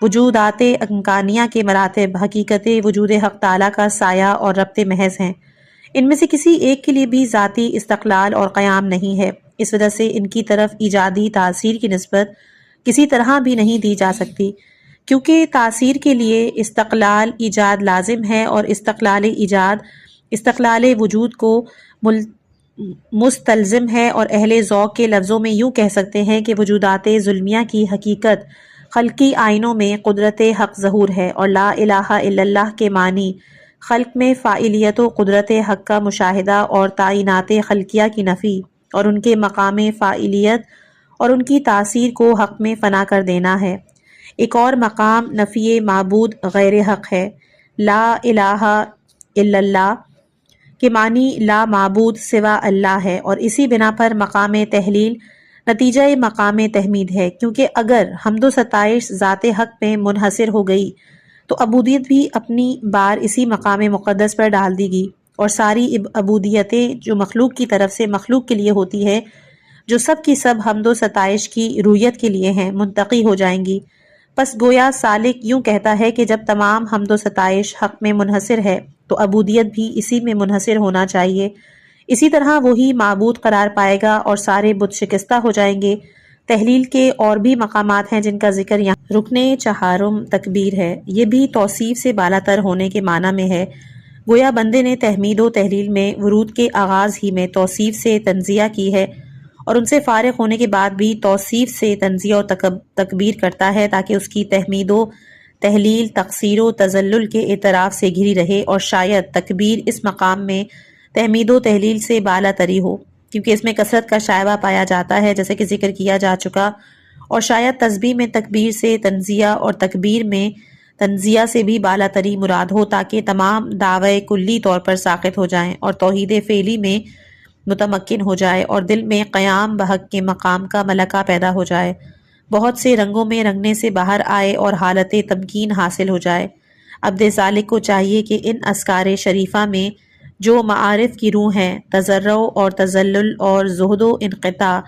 وجودات امکانیہ کے مراتب حقیقت وجود حق تعالیٰ کا سایہ اور ربط محض ہیں۔ ان میں سے کسی ایک کے لیے بھی ذاتی استقلال اور قیام نہیں ہے، اس وجہ سے ان کی طرف ایجادی تاثیر کی نسبت کسی طرح بھی نہیں دی جا سکتی، کیونکہ تاثیر کے لیے استقلال ایجاد لازم ہے، اور استقلال ایجاد استقلال وجود کو مستلزم ہے، اور اہل ذوق کے لفظوں میں یوں کہہ سکتے ہیں کہ وجودات ظلمیہ کی حقیقت خلقی آئینوں میں قدرت حق ظہور ہے، اور لا الہ الا اللہ کے معنی خلق میں فاعلیت و قدرت حق کا مشاہدہ اور تعینات خلقیہ کی نفی اور ان کے مقام فاعلیت اور ان کی تاثیر کو حق میں فنا کر دینا ہے۔ ایک اور مقام نفی معبود غیر حق ہے۔ لا الہ الا اللہ کے معنی لا معبود سوا اللہ ہے، اور اسی بنا پر مقام تحلیل نتیجہ مقام تحمید ہے، کیونکہ اگر حمد و ستائش ذات حق میں منحصر ہو گئی تو عبودیت بھی اپنی بار اسی مقام مقدس پر ڈال دی گی، اور ساری عبودیتیں جو مخلوق کی طرف سے مخلوق کے لیے ہوتی ہے، جو سب کی سب حمد و ستائش کی رویت کے لیے ہیں، منتقی ہو جائیں گی۔ پس گویا سالک یوں کہتا ہے کہ جب تمام حمد و ستائش حق میں منحصر ہے تو عبودیت بھی اسی میں منحصر ہونا چاہیے، اسی طرح وہی معبود قرار پائے گا اور سارے بت شکستہ ہو جائیں گے۔ تحلیل کے اور بھی مقامات ہیں جن کا ذکر یہاں رکن چہارم تکبیر ہے، یہ بھی توصیف سے بالا تر ہونے کے معنی میں ہے۔ گویا بندے نے تحمید و تحلیل میں ورود کے آغاز ہی میں توصیف سے تنزیہ کی ہے، اور ان سے فارغ ہونے کے بعد بھی توصیف سے تنزیہ و تکبیر کرتا ہے، تاکہ اس کی تحمید و تحلیل تقصیر و تذلل کے اعتراف سے گھری رہے، اور شاید تکبیر اس مقام میں تحمید و تحلیل سے بالا تری ہو، کیونکہ اس میں کثرت کا شائبہ پایا جاتا ہے جیسے کہ ذکر کیا جا چکا، اور شاید تسبیح میں تکبیر سے تنزیہ اور تکبیر میں تنزیہ سے بھی بالا تری مراد ہو، تاکہ تمام دعوے کلی طور پر ساقط ہو جائیں اور توحید فعلی میں متمکن ہو جائے، اور دل میں قیام بحق کے مقام کا ملکہ پیدا ہو جائے، بہت سے رنگوں میں رنگنے سے باہر آئے اور حالت تمکین حاصل ہو جائے۔ عبد ذالک کو چاہیے کہ ان اذکار شریفہ میں جو معارف کی روح ہیں، تضرع اور تذلل اور زہد و انقطاع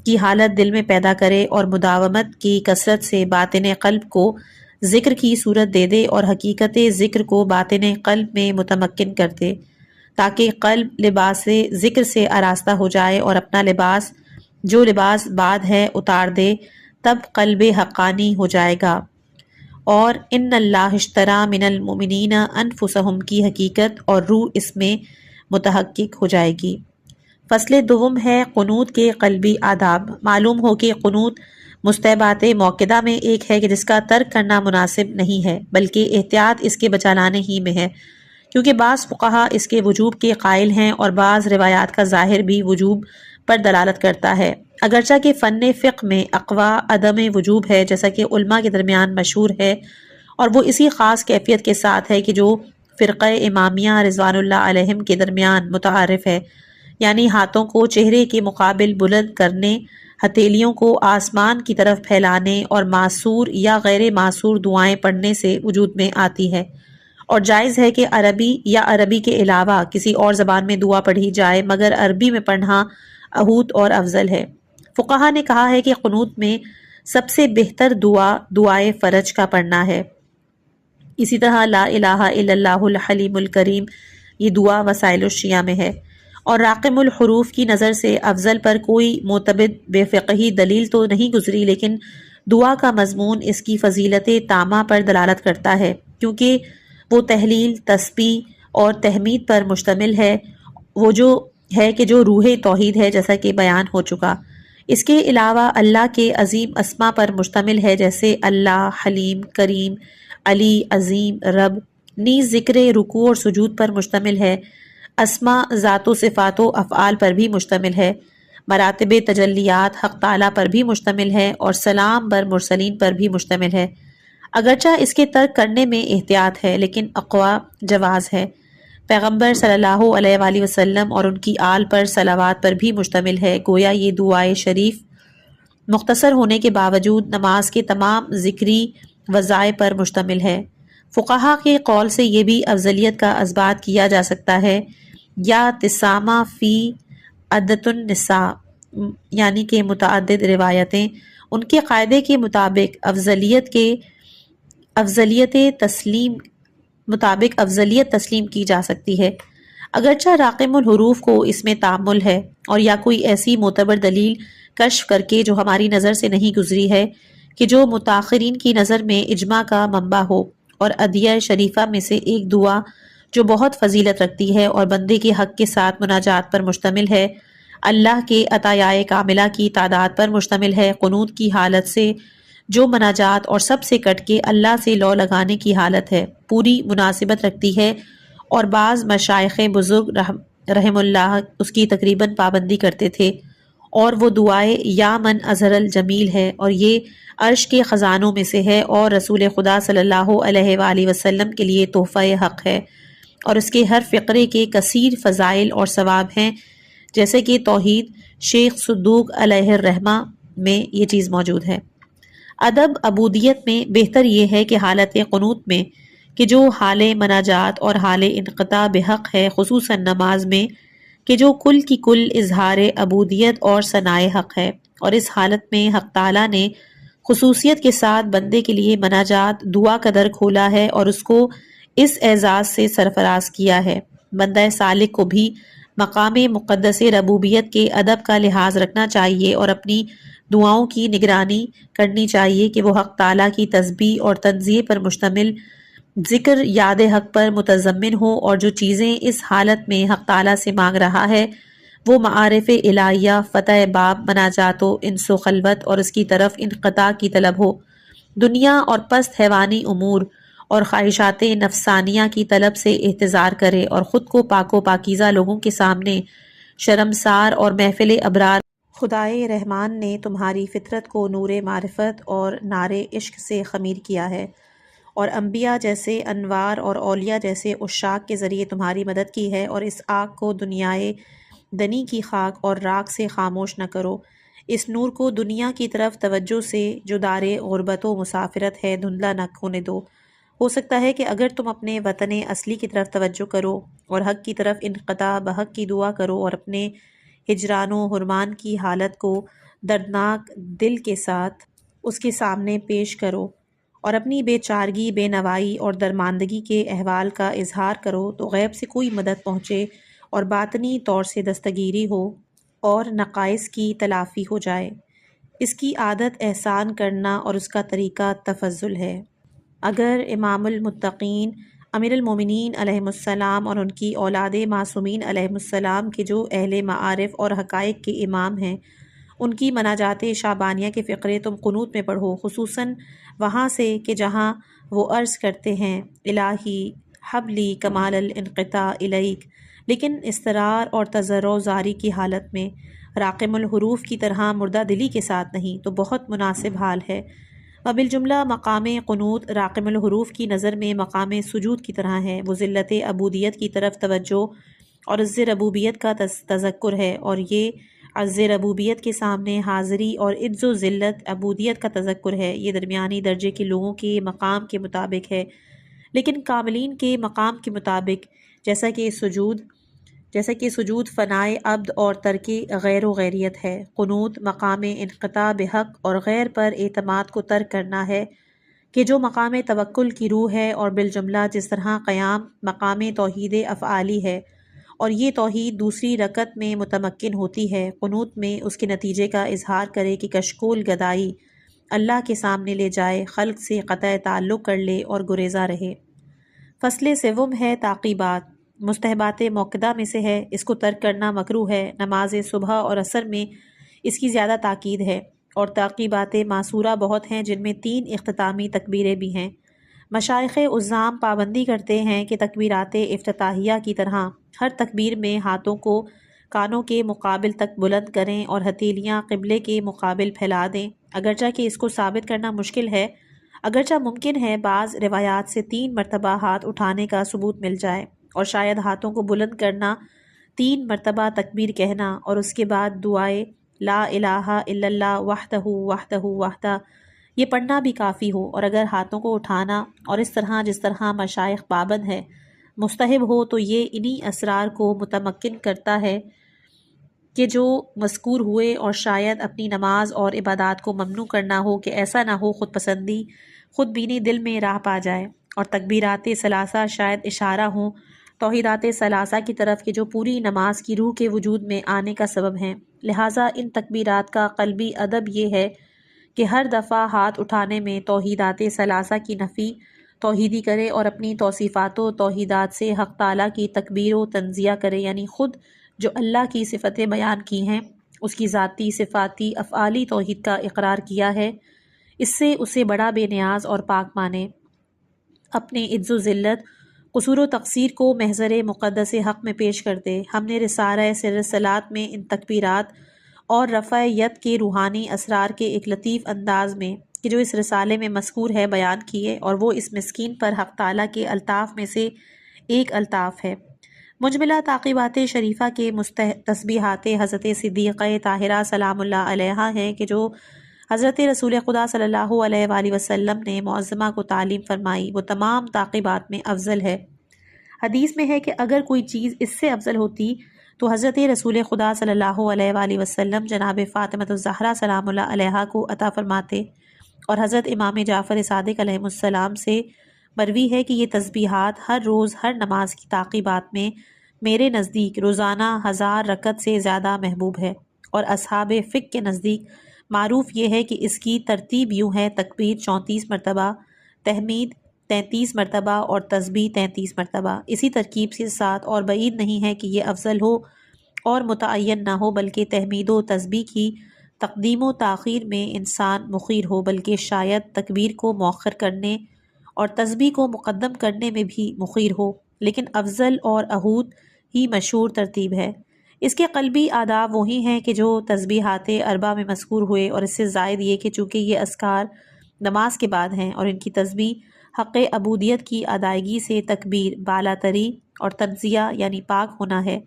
کی حالت دل میں پیدا کرے، اور مداومت کی کثرت سے باطن قلب کو ذکر کی صورت دے دے، اور حقیقت ذکر کو باطن قلب میں متمکن کر دے، تاکہ قلب لباس ذکر سے آراستہ ہو جائے اور اپنا لباس جو لباس بعد ہے اتار دے، تب قلب حقانی ہو جائے گا، اور ان اللہ اشترا من المؤمنین انفسہم کی حقیقت اور روح اس میں متحقق ہو جائے گی۔ فصل دوم ہے قنوت کے قلبی آداب۔ معلوم ہو کہ قنوت مستحبات موقدہ میں ایک ہے کہ جس کا ترک کرنا مناسب نہیں ہے، بلکہ احتیاط اس کے بچا لانے ہی میں ہے، کیونکہ بعض فقہا اس کے وجوب کے قائل ہیں، اور بعض روایات کا ظاہر بھی وجوب پر دلالت کرتا ہے، اگرچہ کہ فن فقہ میں اقوا عدم وجوب ہے، جیسا کہ علماء کے درمیان مشہور ہے، اور وہ اسی خاص کیفیت کے ساتھ ہے کہ جو فرقہ امامیہ رضوان اللہ علیہم کے درمیان متعارف ہے، یعنی ہاتھوں کو چہرے کے مقابل بلند کرنے، ہتھیلیوں کو آسمان کی طرف پھیلانے اور معصور یا غیر معصور دعائیں پڑھنے سے وجود میں آتی ہے، اور جائز ہے کہ عربی یا عربی کے علاوہ کسی اور زبان میں دعا پڑھی جائے، مگر عربی میں پڑھنا اہوت اور افضل ہے۔ فقہا نے کہا ہے کہ قنوت میں سب سے بہتر دعائے فرج کا پڑھنا ہے۔ اسی طرح لا الہ الا اللہ الحلیم الکریم یہ دعا وسائل الشیعہ میں ہے، اور راقم الحروف کی نظر سے افضل پر کوئی معتبر بے فقہی دلیل تو نہیں گزری، لیکن دعا کا مضمون اس کی فضیلت تامہ پر دلالت کرتا ہے، کیونکہ وہ تحلیل، تسبیح اور تحمید پر مشتمل ہے، وہ جو ہے کہ جو روح توحید ہے، جیسا کہ بیان ہو چکا۔ اس کے علاوہ اللہ کے عظیم اسما پر مشتمل ہے، جیسے اللہ، حلیم، کریم، علی، عظیم، رب۔ نیز ذکر رکوع اور سجود پر مشتمل ہے، اسما، ذات و صفات و افعال پر بھی مشتمل ہے، مراتب تجلیات حق تعالیٰ پر بھی مشتمل ہے، اور سلام بر مرسلین پر بھی مشتمل ہے۔ اگرچہ اس کے ترک کرنے میں احتیاط ہے، لیکن اقوا جواز ہے۔ پیغمبر صلی اللہ علیہ وآلہ وسلم اور ان کی آل پر صلوات پر بھی مشتمل ہے۔ گویا یہ دعائے شریف مختصر ہونے کے باوجود نماز کے تمام ذکری وظائف پر مشتمل ہے۔ فقہا کے قول سے یہ بھی افضلیت کا اثبات کیا جا سکتا ہے، یا تسامہ فی عدت النساء، یعنی کہ متعدد روایتیں ان کے قاعدے کے مطابق افضلیت تسلیم کی جا سکتی ہے، اگرچہ راقم الحروف کو اس میں تعمل ہے، اور یا کوئی ایسی معتبر دلیل کشف کر کے جو ہماری نظر سے نہیں گزری ہے کہ جو متاخرین کی نظر میں اجماع کا منبع ہو، اور ادعیہ شریفہ میں سے ایک دعا جو بہت فضیلت رکھتی ہے اور بندے کے حق کے ساتھ مناجات پر مشتمل ہے، اللہ کے عطایائے کاملہ کی تعداد پر مشتمل ہے، قنوت کی حالت سے جو مناجات اور سب سے کٹ کے اللہ سے لو لگانے کی حالت ہے، پوری مناسبت رکھتی ہے، اور بعض مشائخ بزرگ رحم اللہ اس کی تقریباً پابندی کرتے تھے، اور وہ دعائے یا من اظہر الجمیل ہے، اور یہ عرش کے خزانوں میں سے ہے، اور رسول خدا صلی اللہ علیہ وآلہ وسلم کے لیے تحفہ حق ہے، اور اس کے ہر فقرے کے کثیر فضائل اور ثواب ہیں، جیسے کہ توحید شیخ صدوق علیہ الرحمہ میں یہ چیز موجود ہے۔ ادب عبودیت میں بہتر یہ ہے کہ حالت قنوت میں کہ جو حال مناجات اور حال انقطاع بحق ہے، خصوصاً نماز میں کہ جو کل کی کل اظہار عبودیت اور ثناء حق ہے، اور اس حالت میں حق تعالیٰ نے خصوصیت کے ساتھ بندے کے لیے مناجات دعا کا در کھولا ہے اور اس کو اس اعزاز سے سرفراز کیا ہے۔ بندہ سالک کو بھی مقام مقدس ربوبیت کے ادب کا لحاظ رکھنا چاہیے اور اپنی دعاؤں کی نگرانی کرنی چاہیے کہ وہ حق تعالیٰ کی تسبیح اور تنزیہ پر مشتمل ذکر یاد حق پر متضمن ہو، اور جو چیزیں اس حالت میں حق تعالیٰ سے مانگ رہا ہے وہ معارف الہیہ، فتح باب مناجات و انس و خلوت اور اس کی طرف انقطاع کی طلب ہو، دنیا اور پست حیوانی امور اور خواہشات نفسانیہ کی طلب سے احتضار کرے، اور خود کو پاک و پاکیزہ لوگوں کے سامنے شرمسار اور محفل ابرار خدائے رحمان نے تمہاری فطرت کو نور معرفت اور نار عشق سے خمیر کیا ہے، اور انبیاء جیسے انوار اور اولیاء جیسے عشاق کے ذریعے تمہاری مدد کی ہے، اور اس آگ کو دنیائے دنی کی خاک اور راکھ سے خاموش نہ کرو، اس نور کو دنیا کی طرف توجہ سے جو دار غربت و مسافرت ہے دھندلا نہ ہونے دو۔ ہو سکتا ہے کہ اگر تم اپنے وطن اصلی کی طرف توجہ کرو اور حق کی طرف انقطاع بحق کی دعا کرو، اور اپنے ہجران و حرمان کی حالت کو دردناک دل کے ساتھ اس کے سامنے پیش کرو، اور اپنی بے چارگی، بے نوائی اور درماندگی کے احوال کا اظہار کرو، تو غیب سے کوئی مدد پہنچے اور باطنی طور سے دستگیری ہو اور نقائص کی تلافی ہو جائے۔ اس کی عادت احسان کرنا اور اس کا طریقہ تفضل ہے۔ اگر امام المتقین امیر المومنین علیہ السلام اور ان کی اولاد معصومین علیہ السلام کے جو اہل معارف اور حقائق کے امام ہیں، ان کی مناجات شعبانیہ کے فقرے تم قنوت میں پڑھو، خصوصاً وہاں سے کہ جہاں وہ عرض کرتے ہیں الہی حبلی کمال الانقطاع الیک، لیکن اضطرار اور تضرع و زاری کی حالت میں، راقم الحروف کی طرح مردہ دلی کے ساتھ نہیں، تو بہت مناسب حال ہے۔ وبالجملہ مقام قنوت راقم الحروف کی نظر میں مقام سجود کی طرح ہے، وہ ذلت عبودیت کی طرف توجہ اور عز ربوبیت کا تذکر ہے، اور یہ عز ربوبیت کے سامنے حاضری اور عز و ذلت عبودیت کا تذکر ہے۔ یہ درمیانی درجے کے لوگوں کے مقام کے مطابق ہے، لیکن کاملین کے مقام کے مطابق، جیسا کہ سجود فنائے عبد اور ترک غیر و غیریت ہے، قنوت مقام انقطاع بحق اور غیر پر اعتماد کو ترک کرنا ہے، کہ جو مقام توکل کی روح ہے، اور بالجملہ جس طرح قیام مقام توحید افعالی ہے، اور یہ توحید دوسری رکعت میں متمکن ہوتی ہے، قنوت میں اس کے نتیجے کا اظہار کرے کہ کشکول گدائی اللہ کے سامنے لے جائے، خلق سے قطع تعلق کر لے اور گریزہ رہے۔ فصل سوم ہے تعقیبات، مستحبات موقدہ میں سے ہے، اس کو ترک کرنا مکروہ ہے۔ نماز صبح اور عصر میں اس کی زیادہ تاکید ہے، اور تعقیبات معصورہ بہت ہیں جن میں 3 اختتامی تکبیریں بھی ہیں۔ مشائخ عظام پابندی کرتے ہیں کہ تکبیرات افتتاحیہ کی طرح ہر تکبیر میں ہاتھوں کو کانوں کے مقابل تک بلند کریں اور ہتھیلیاں قبلے کے مقابل پھیلا دیں، اگرچہ کہ اس کو ثابت کرنا مشکل ہے، اگرچہ ممکن ہے بعض روایات سے 3 مرتبہ ہاتھ اٹھانے کا ثبوت مل جائے، اور شاید ہاتھوں کو بلند کرنا، 3 مرتبہ تکبیر کہنا اور اس کے بعد دعائے لا الہ الا اللہ وحدہ وحدہ وحدہ یہ پڑھنا بھی کافی ہو، اور اگر ہاتھوں کو اٹھانا اور اس طرح جس طرح مشائخ پابند ہے مستحب ہو تو یہ انہی اسرار کو متمکن کرتا ہے کہ جو مذکور ہوئے، اور شاید اپنی نماز اور عبادات کو ممنوع کرنا ہو کہ ایسا نہ ہو خود پسندی خود بینی دل میں راہ پا جائے، اور تکبیرات ثلاثہ شاید اشارہ ہوں توحیدات ثلاثہ کی طرف کہ جو پوری نماز کی روح کے وجود میں آنے کا سبب ہیں۔ لہٰذا ان تکبیرات کا قلبی ادب یہ ہے کہ ہر دفعہ ہاتھ اٹھانے میں توحیدات ثلاثہ کی نفی توحیدی کرے اور اپنی توصیفات و توحیدات سے حق تعالیٰ کی تکبیر و تنزیہ کرے، یعنی خود جو اللہ کی صفتیں بیان کی ہیں اس کی ذاتی صفاتی افعالی توحید کا اقرار کیا ہے، اس سے اسے بڑا بے نیاز اور پاک مانے، اپنے عجز و ذلت قصور و تقصیر کو محضر مقدس حق میں پیش کر دے۔ ہم نے رسالہ سر صلات میں ان تکبیرات اور رفع ید کے روحانی اسرار کے ایک لطیف انداز میں کہ جو اس رسالے میں مذکور ہے بیان کیے، اور وہ اس مسکین پر حق تعالیٰ کے الطاف میں سے ایک الطاف ہے۔ مجملہ تعقیبات شریفہ کے تسبیحات حضرت صدیقہ طاہرہ سلام اللہ علیہا ہیں کہ جو حضرت رسول خدا صلی اللہ علیہ وآلہ وسلم نے معظمہ کو تعلیم فرمائی، وہ تمام تعقیبات میں افضل ہے۔ حدیث میں ہے کہ اگر کوئی چیز اس سے افضل ہوتی تو حضرت رسول خدا صلی اللہ علیہ وآلہ وسلم جناب فاطمہ الزہرا سلام اللہ علیہا کو عطا فرماتے، اور حضرت امام جعفر صادق علیہ السلام سے مروی ہے کہ یہ تسبیحات ہر روز ہر نماز کی تعقیبات میں میرے نزدیک روزانہ 1000 رکعت سے زیادہ محبوب ہے، اور اصحاب فقہ کے نزدیک معروف یہ ہے کہ اس کی ترتیب یوں ہے: تکبیر 34 مرتبہ، تحمید 33 مرتبہ اور تسبیح 33 مرتبہ۔ اسی ترکیب کے ساتھ اور بعید نہیں ہے کہ یہ افضل ہو اور متعین نہ ہو، بلکہ تحمید و تسبیح کی تقدیم و تاخیر میں انسان مخیر ہو، بلکہ شاید تکبیر کو مؤخر کرنے اور تسبیح کو مقدم کرنے میں بھی مخیر ہو، لیکن افضل اور اہود ہی مشہور ترتیب ہے۔ اس کے قلبی آداب وہی ہیں کہ جو تسبیحات اربع میں مذکور ہوئے، اور اس سے زائد یہ کہ چونکہ یہ اذکار نماز کے بعد ہیں اور ان کی تسبیح حق عبودیت کی ادائیگی سے تکبیر بالا تری اور تنزیہ یعنی پاک ہونا ہے،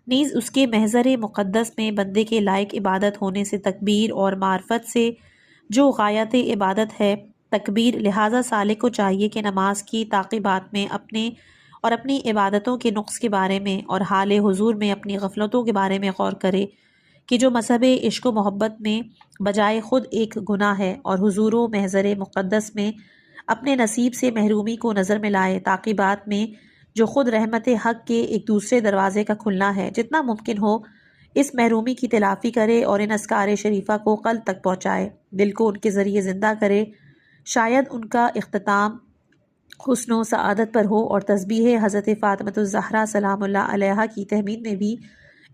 نیز اس کے محضر مقدس میں بندے کے لائق عبادت ہونے سے تکبیر اور معرفت سے جو غایت عبادت ہے تکبیر، لہٰذا سالک کو چاہیے کہ نماز کی تعقیبات میں اپنے اور اپنی عبادتوں کے نقص کے بارے میں اور حال حضور میں اپنی غفلتوں کے بارے میں غور کرے کہ جو مذہب عشق و محبت میں بجائے خود ایک گناہ ہے، اور حضور و محضر مقدس میں اپنے نصیب سے محرومی کو نظر میں لائے، تعقیبات میں جو خود رحمت حق کے ایک دوسرے دروازے کا کھلنا ہے، جتنا ممکن ہو اس محرومی کی تلافی کرے اور ان اذکار شریفہ کو قلب تک پہنچائے، دل کو ان کے ذریعے زندہ کرے، شاید ان کا اختتام حسن و سعادت پر ہو، اور تسبیح حضرت فاطمہ الزہرا سلام اللہ علیہا کی تحمید میں بھی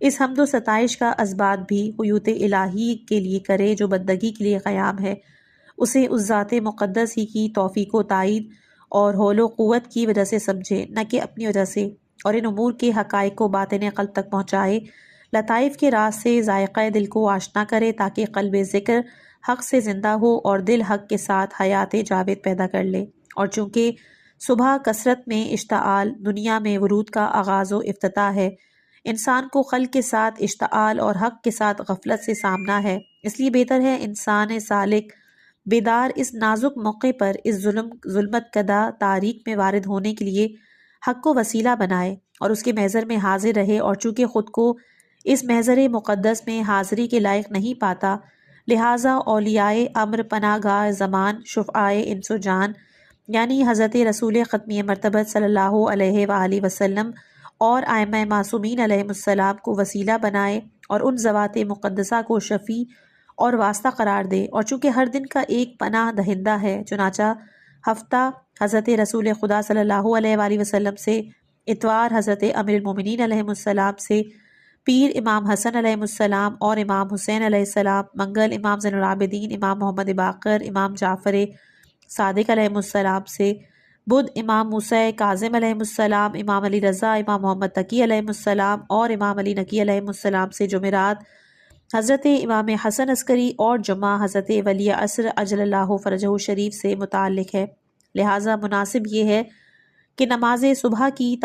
اس حمد و ستائش کا اثبات بھی حیوت الہی کے لیے کرے جو بندگی کے لیے قیام ہے، اسے اس ذات مقدس ہی کی توفیق و تائید اور حول و قوت کی وجہ سے سمجھے، نہ کہ اپنی وجہ سے، اور ان امور کے حقائق کو باطن قلب تک پہنچائے، لطائف کے راز سے ذائقہ دل کو آشنا کرے تاکہ قلب ذکر حق سے زندہ ہو اور دل حق کے ساتھ حیات جاوید پیدا کر لے۔ اور چونکہ صبح کثرت میں اشتعال دنیا میں ورود کا آغاز و افتتاح ہے، انسان کو خلق کے ساتھ اشتعال اور حق کے ساتھ غفلت سے سامنا ہے، اس لیے بہتر ہے انسان سالک بیدار اس نازک موقع پر اس ظلمت کدہ تاریک میں وارد ہونے کے لیے حق کو وسیلہ بنائے اور اس کے محضر میں حاضر رہے، اور چونکہ خود کو اس محضر مقدس میں حاضری کے لائق نہیں پاتا، لہٰذا اولیاء امر پناہ گاہ زمان شفعائے انس و جان یعنی حضرت رسول ختمی مرتبت صلی اللہ علیہ وآلہ وسلم اور ائمہ معصومین علیہ السلام کو وسیلہ بنائے اور ان ذوات مقدسہ کو شفیع اور واسطہ قرار دے، اور چونکہ ہر دن کا ایک پناہ دہندہ ہے، چنانچہ ہفتہ حضرت رسول خدا صلی اللہ علیہ وآلہ وسلم سے، اتوار حضرت امیر المومنین علیہ السلام سے، پیر امام حسن علیہ السلام اور امام حسین علیہ السلام، منگل امام زین العابدین امام محمد باقر امام جعفر صادق علیہ السلام سے، بدھ امام موسیٰ کاظم علیہ السلام، امام علی رضا امام محمد تقی علیہ السلام اور امام علی نقی علیہ السلام سے، جمعرات حضرت امام حسن عسکری اور جمعہ حضرت ولی عصر عجل اللہ فرجہ شریف سے متعلق ہے۔ لہٰذا مناسب یہ ہے کہ نماز صبح کی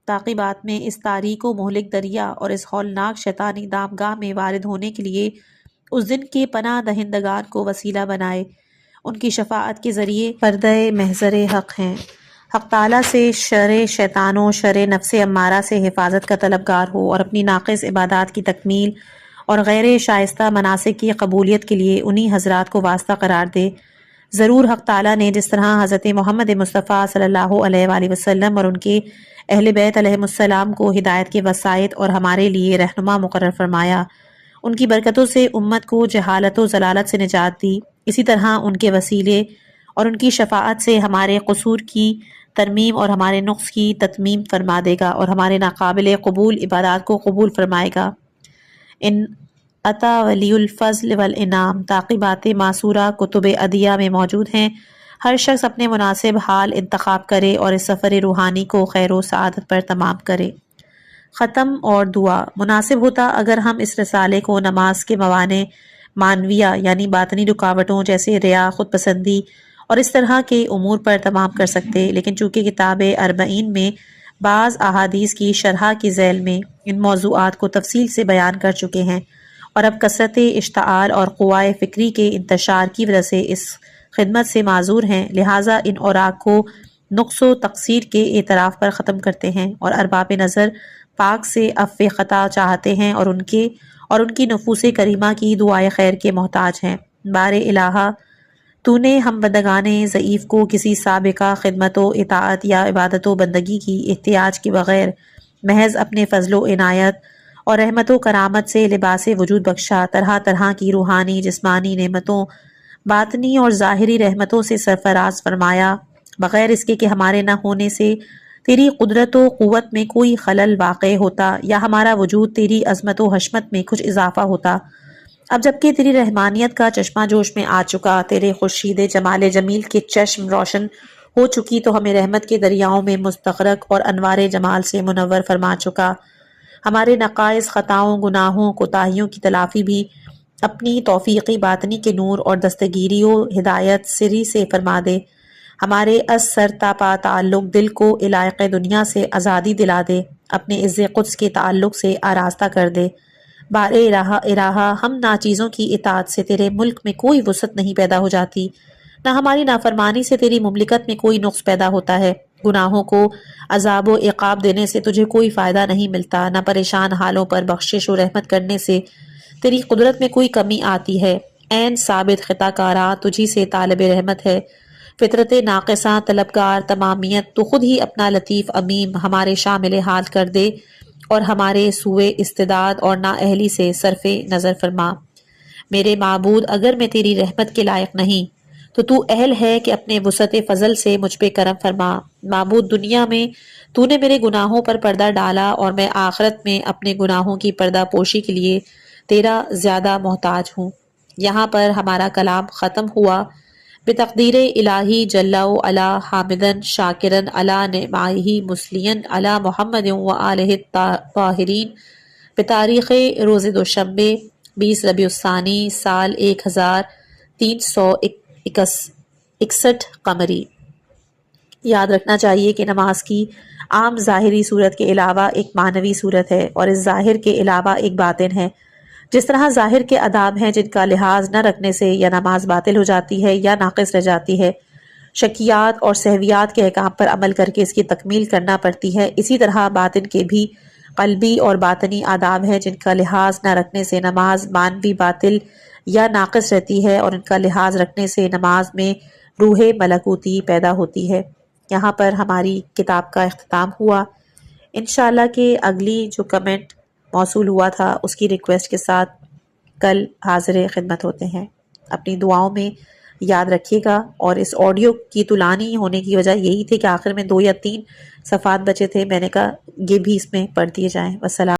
تعقیبات میں اس تاریک و مہلک دریا اور اس ہولناک شیطانی دامگاہ میں وارد ہونے کے لیے اس دن کے پناہ دہندگان کو وسیلہ بنائے۔ ان کی شفاعت کے ذریعے پردہ محضر حق ہیں۔ حق تعالیٰ سے شر شیطانوں، شر نفس امارہ سے حفاظت کا طلبگار ہو اور اپنی ناقص عبادات کی تکمیل اور غیر شائستہ مناسک کی قبولیت کے لیے انہی حضرات کو واسطہ قرار دے۔ ضرور حق تعالیٰ نے جس طرح حضرت محمد مصطفیٰ صلی اللہ علیہ وآلہ وسلم اور ان کے اہل بیت علیہم السلام کو ہدایت کے وسائط اور ہمارے لیے رہنما مقرر فرمایا، ان کی برکتوں سے امت کو جہالت و ضلالت سے نجات دی، اسی طرح ان کے وسیلے اور ان کی شفاعت سے ہمارے قصور کی ترمیم اور ہمارے نقص کی تتمیم فرما دے گا اور ہمارے ناقابل قبول عبادات کو قبول فرمائے گا۔ ان عطا ولی الفضل والانعام تعقیبات معصورہ کتب عدیہ میں موجود ہیں۔ ہر شخص اپنے مناسب حال انتخاب کرے اور اس سفر روحانی کو خیر و سعادت پر تمام کرے۔ ختم اور دعا۔ مناسب ہوتا اگر ہم اس رسالے کو نماز کے موانع معنویہ یعنی باطنی رکاوٹوں جیسے ریا، خود پسندی اور اس طرح کے امور پر تمام کر سکتے، لیکن چونکہ کتاب اربعین میں بعض احادیث کی شرح کی ذیل میں ان موضوعات کو تفصیل سے بیان کر چکے ہیں اور اب کثرت اشتعال اور قوائے فکری کے انتشار کی وجہ سے اس خدمت سے معذور ہیں، لہٰذا ان اوراق کو نقص و تقصیر کے اعتراف پر ختم کرتے ہیں اور ارباب نظر پاک سے عفو خطا چاہتے ہیں اور ان کی نفوس کریمہ کی دعائے خیر کے محتاج ہیں۔ بار الہٰ، تو نے ہم بندگان ضعیف کو کسی سابقہ خدمت و اطاعت یا عبادت و بندگی کی احتیاج کے بغیر محض اپنے فضل و عنایت اور رحمت و کرامت سے لباس وجود بخشا، طرح طرح کی روحانی جسمانی نعمتوں، باطنی اور ظاہری رحمتوں سے سرفراز فرمایا، بغیر اس کے کہ ہمارے نہ ہونے سے تیری قدرت و قوت میں کوئی خلل واقع ہوتا یا ہمارا وجود تیری عظمت و حشمت میں کچھ اضافہ ہوتا۔ اب جبکہ تیری رحمانیت کا چشمہ جوش میں آ چکا، تیرے خورشید جمال جمیل کے چشم روشن ہو چکی، تو ہمیں رحمت کے دریاؤں میں مستغرق اور انوار جمال سے منور فرما چکا۔ ہمارے نقائص، خطاؤں، گناہوں، کوتاہیوں کی تلافی بھی اپنی توفیقی باطنی کے نور اور دستگیری و ہدایت سری سے فرما دے۔ ہمارے از سر تا پا تعلق دل کو علائق دنیا سے آزادی دلا دے، اپنے عز قدس کے تعلق سے آراستہ کر دے۔ بار الہٰ، ہم ناچیزوں کی اطاعت سے تیرے ملک میں کوئی وسعت نہیں پیدا ہو جاتی، نہ ہماری نافرمانی سے تیری مملکت میں کوئی نقص پیدا ہوتا ہے۔ گناہوں کو عذاب و عقاب دینے سے تجھے کوئی فائدہ نہیں ملتا، نہ پریشان حالوں پر بخشش و رحمت کرنے سے تیری قدرت میں کوئی کمی آتی ہے۔ عین ثابت خطا کارا تجھی سے طالب رحمت ہے، فطرت ناقصاں طلبگار تمامیت تو خود ہی اپنا لطیف امیم ہمارے شامل حال کر دے اور ہمارے سوء استعداد اور نااہلی سے صرف نظر فرما۔ میرے معبود، اگر میں تیری رحمت کے لائق نہیں تو اہل ہے کہ اپنے وسعت فضل سے مجھ پہ کرم فرما۔ معبود، دنیا میں تو نے میرے گناہوں پر پردہ ڈالا اور میں آخرت میں اپنے گناہوں کی پردہ پوشی کے لیے تیرا زیادہ محتاج ہوں۔ یہاں پر ہمارا کلام ختم ہوا۔ بتقدیر الہی جل و علا حامدن شاکرن علی نعمائہ مسلین علی محمد و آلہ الطاہرین، بتاریخ روز دوشنبے 20 ربیع الثانی سال 1361 قمری۔ یاد رکھنا چاہیے کہ نماز کی عام ظاہری صورت کے علاوہ ایک معنوی صورت ہے اور اس ظاہر کے علاوہ ایک باطن ہے۔ جس طرح ظاہر کے آداب ہیں جن کا لحاظ نہ رکھنے سے یا نماز باطل ہو جاتی ہے یا ناقص رہ جاتی ہے، شکیات اور سہویات کے احکام پر عمل کر کے اس کی تکمیل کرنا پڑتی ہے، اسی طرح باطن کے بھی قلبی اور باطنی آداب ہیں جن کا لحاظ نہ رکھنے سے نماز معنوی باطل یا ناقص رہتی ہے اور ان کا لحاظ رکھنے سے نماز میں روح ملکوتی پیدا ہوتی ہے۔ یہاں پر ہماری کتاب کا اختتام ہوا۔ انشاءاللہ کہ اگلی جو کمنٹ موصول ہوا تھا اس کی ریکویسٹ کے ساتھ کل حاضر خدمت ہوتے ہیں۔ اپنی دعاؤں میں یاد رکھیے گا، اور اس آڈیو کی طولانی ہونے کی وجہ یہی تھی کہ آخر میں 2 یا 3 صفحات بچے تھے، میں نے کہا یہ بھی اس میں پڑھ دیے جائیں۔ والسلام۔